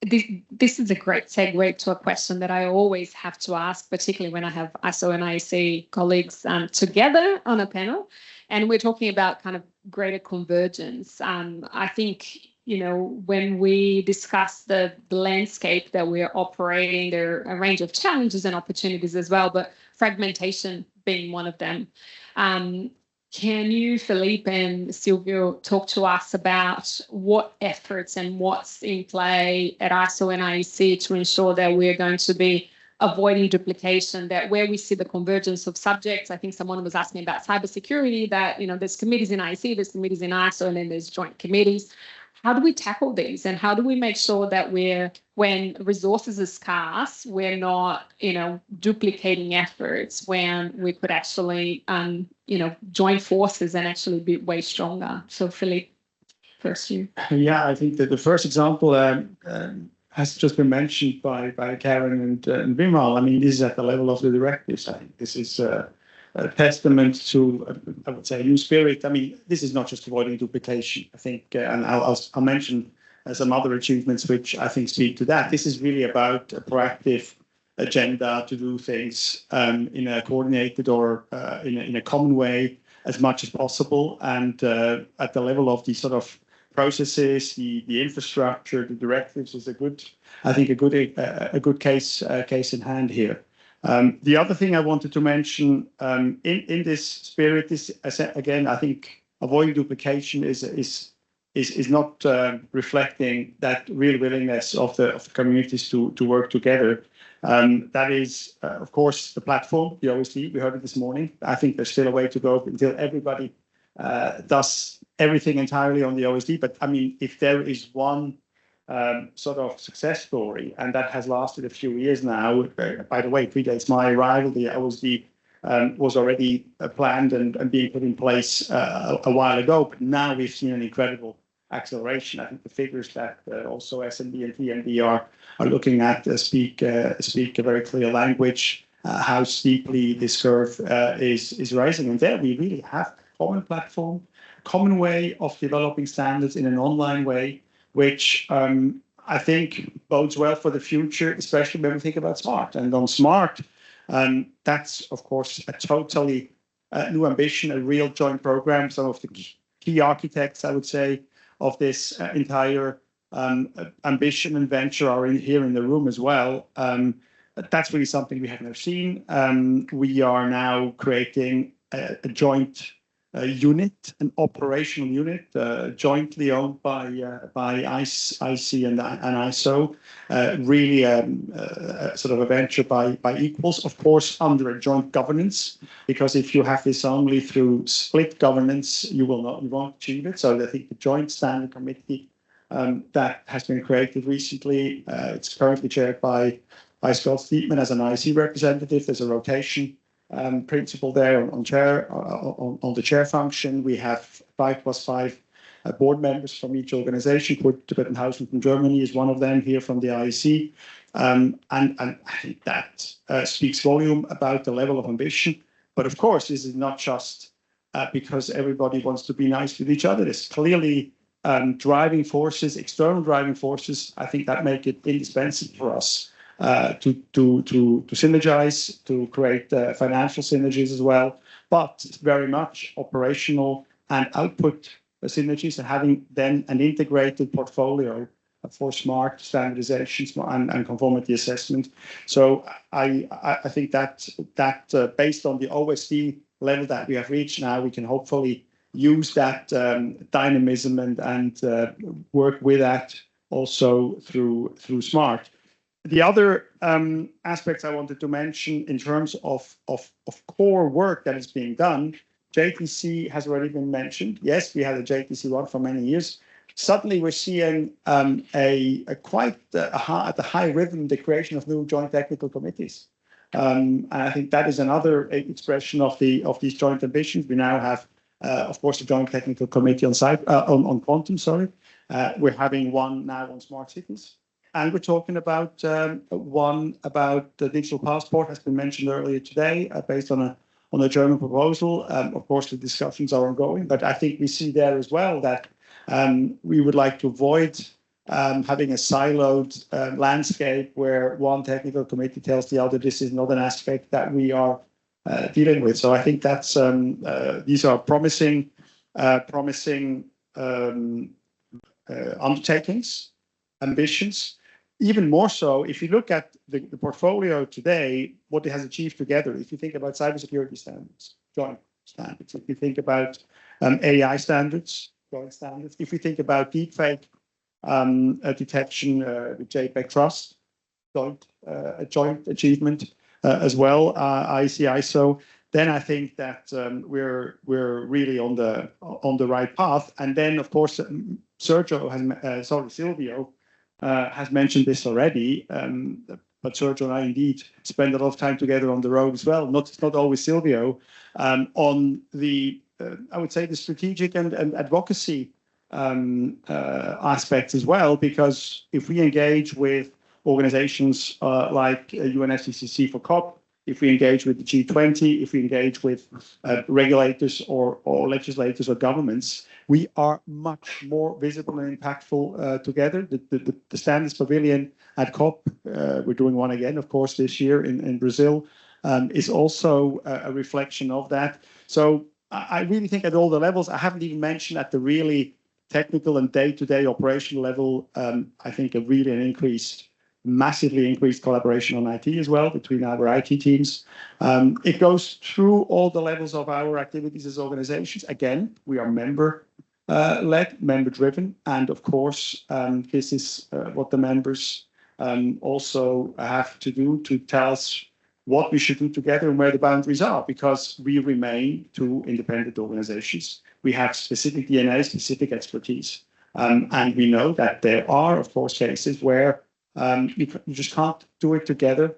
This is a great segue to a question that I always have to ask, particularly when I have ISO and IEC colleagues together on a panel. And we're talking about kind of greater convergence. I think, when we discuss the landscape that we're operating, there are a range of challenges and opportunities as well, but fragmentation being one of them. Can you, Philippe and Silvio, talk to us about what efforts and what's in play at ISO and IEC to ensure that we're going to be avoiding duplication, that where we see the convergence of subjects? I think someone was asking about cybersecurity, that, there's committees in IEC, there's committees in ISO, and then there's joint committees. How do we tackle these, and how do we make sure that when resources are scarce, we're not, duplicating efforts when we could actually, join forces and actually be way stronger? So, Philippe, first you. Yeah, I think that the first example has just been mentioned by Karen and Vimal. I mean, this is at the level of the directives. I think this is a testament to, I would say, a new spirit. I mean, this is not just avoiding duplication. I think, and I'll mention some other achievements which I think speak to that. This is really about a proactive agenda to do things in a coordinated or in a common way as much as possible, and at the level of the sort of processes, the infrastructure, the directives is a good case in hand here. The other thing I wanted to mention in this spirit is, again, I think avoiding duplication is not reflecting that real willingness of the communities to work together. That is, of course, the platform, the OSD. We heard it this morning. I think there's still a way to go until everybody does everything entirely on the OSD. But I mean, if there is one sort of success story, and that has lasted a few years now. By the way, predates my arrival. The OSD was already planned and being put in place a while ago, but now we've seen an incredible acceleration. I think the figures that also SNB and TNB are looking at speak a very clear language. How steeply this curve is rising, and there we really have a common platform, common way of developing standards in an online way, which I think bodes well for the future, especially when we think about SMART. And on SMART, that's, of course, a totally new ambition, a real joint program. Some of the key architects, I would say, of this entire ambition and venture are here in the room as well. That's really something we have never seen. We are now creating a joint unit, an operational unit, jointly owned by IEC and ISO, really sort of a venture by equals, of course, under a joint governance, because if you have this only through split governance, you won't achieve it. So I think the joint standing committee that has been created recently, it's currently chaired by Scott Steepman as an IEC representative. There's a rotation principle there on the chair function. We have 5+5 board members from each organization. Kurt Bettenhausen from Germany is one of them, here from the IEC. And I think that speaks volume about the level of ambition. But of course, this is not just because everybody wants to be nice with each other. There's clearly driving forces, external driving forces, I think, that make it indispensable for us to synergize, to create financial synergies as well, but very much operational and output synergies, and having then an integrated portfolio for SMART standardization and conformity assessment. So I think that based on the OSD level that we have reached now, we can hopefully use that dynamism and work with that also through SMART. The other aspects I wanted to mention in terms of core work that is being done, JTC has already been mentioned. Yes, we had a JTC1 for many years. Suddenly we're seeing quite at the high rhythm, the creation of new joint technical committees. And I think that is another expression of these joint ambitions. We now have, of course, a joint technical committee on quantum. We're having one now on smart cities. And we're talking about one about the digital passport, has been mentioned earlier today, based on a German proposal. Of course, the discussions are ongoing, but I think we see there as well that we would like to avoid having a siloed landscape where one technical committee tells the other this is not an aspect that we are dealing with. So I think that's these are promising promising undertakings, ambitions. Even more so, if you look at the portfolio today, what it has achieved together, if you think about cybersecurity standards, joint standards, if you think about AI standards, joint standards, if you think about deepfake detection with JPEG Trust, joint achievement as well, IEC, ISO, then I think that we're really on the right path. And then, of course, Silvio has mentioned this already, but Sergio and I indeed spend a lot of time together on the road as well. It's not always Silvio, on the I would say the strategic and advocacy aspects as well, because if we engage with organizations like UNFCCC for COP, if we engage with the G20, if we engage with regulators or legislators or governments, we are much more visible and impactful together. The Standards Pavilion at COP, we're doing one again, of course, this year in Brazil, is also a reflection of that. So I really think at all the levels, I haven't even mentioned at the really technical and day-to-day operational level, I think massively increased collaboration on IT as well between our IT teams. It goes through all the levels of our activities as organizations. Again, we are member-led, member-driven, and of course, this is what the members also have to do to tell us what we should do together and where the boundaries are, because we remain two independent organizations. We have specific DNA, specific expertise, and we know that there are, of course, cases where you just can't do it together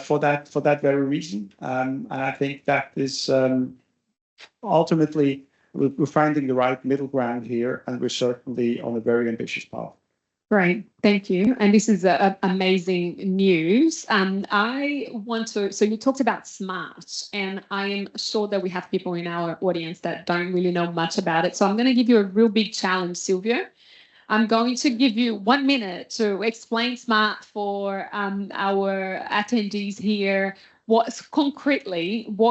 for that very reason. And I think that is ultimately we're finding the right middle ground here, and we're certainly on a very ambitious path. Great, thank you. And this is amazing news. So you talked about SMART, and I am sure that we have people in our audience that don't really know much about it. So I'm going to give you a real big challenge, Silvio. I'm going to give you 1 minute to explain SMART for our attendees here. What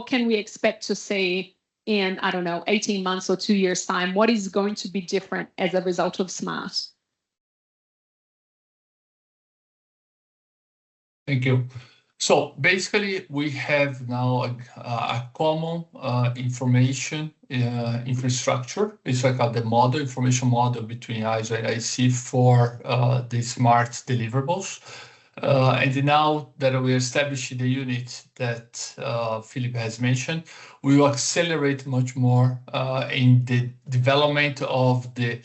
can we expect to see in, I don't know, 18 months or 2 years' time? What is going to be different as a result of SMART? Thank you. So basically, we have now a common information infrastructure. It's like the information model between ISO and IEC for the SMART deliverables. And now that we established the unit that Philip has mentioned, we will accelerate much more in the development of the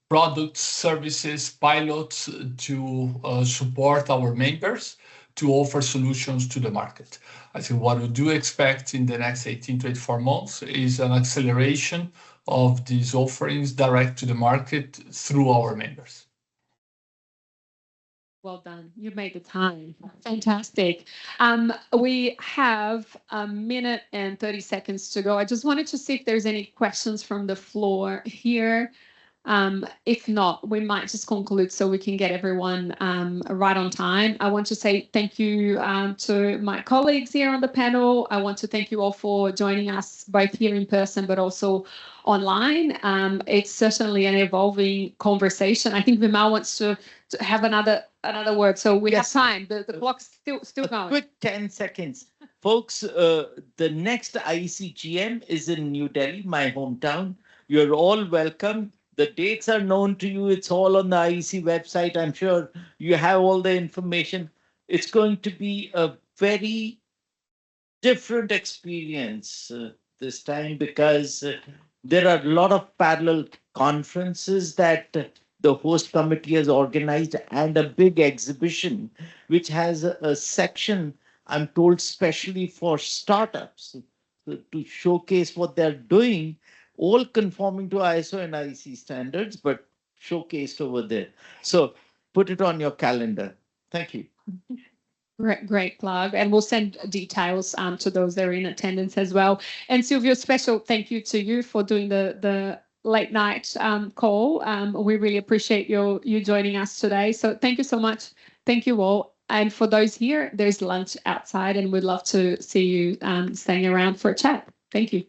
products, services, pilots to support our members to offer solutions to the market. I think what we do expect in the next 18 to 24 months is an acceleration of these offerings direct to the market through our members. Well done. You made the time. Fantastic. We have 1 minute and 30 seconds to go. I just wanted to see if there's any questions from the floor here. If not, we might just conclude so we can get everyone right on time. I want to say thank you to my colleagues here on the panel. I want to thank you all for joining us both here in person but also online. It's certainly an evolving conversation. I think Vimal wants to have another word, so we have time. The clock's still going. Quick 10 seconds. Folks, the next IEC GM is in New Delhi, my hometown. You're all welcome. The dates are known to you. It's all on the IEC website. I'm sure you have all the information. It's going to be a very different experience this time, because there are a lot of parallel conferences that the host committee has organized, and a big exhibition which has a section, I'm told, specially for startups to showcase what they're doing, all conforming to ISO and IEC standards, but showcased over there. So put it on your calendar. Thank you. Great plug. And we'll send details to those that are in attendance as well. And Silvio, special thank you to you for doing the late night call. We really appreciate you joining us today. So thank you so much. Thank you all. And for those here, there's lunch outside, and we'd love to see you staying around for a chat. Thank you.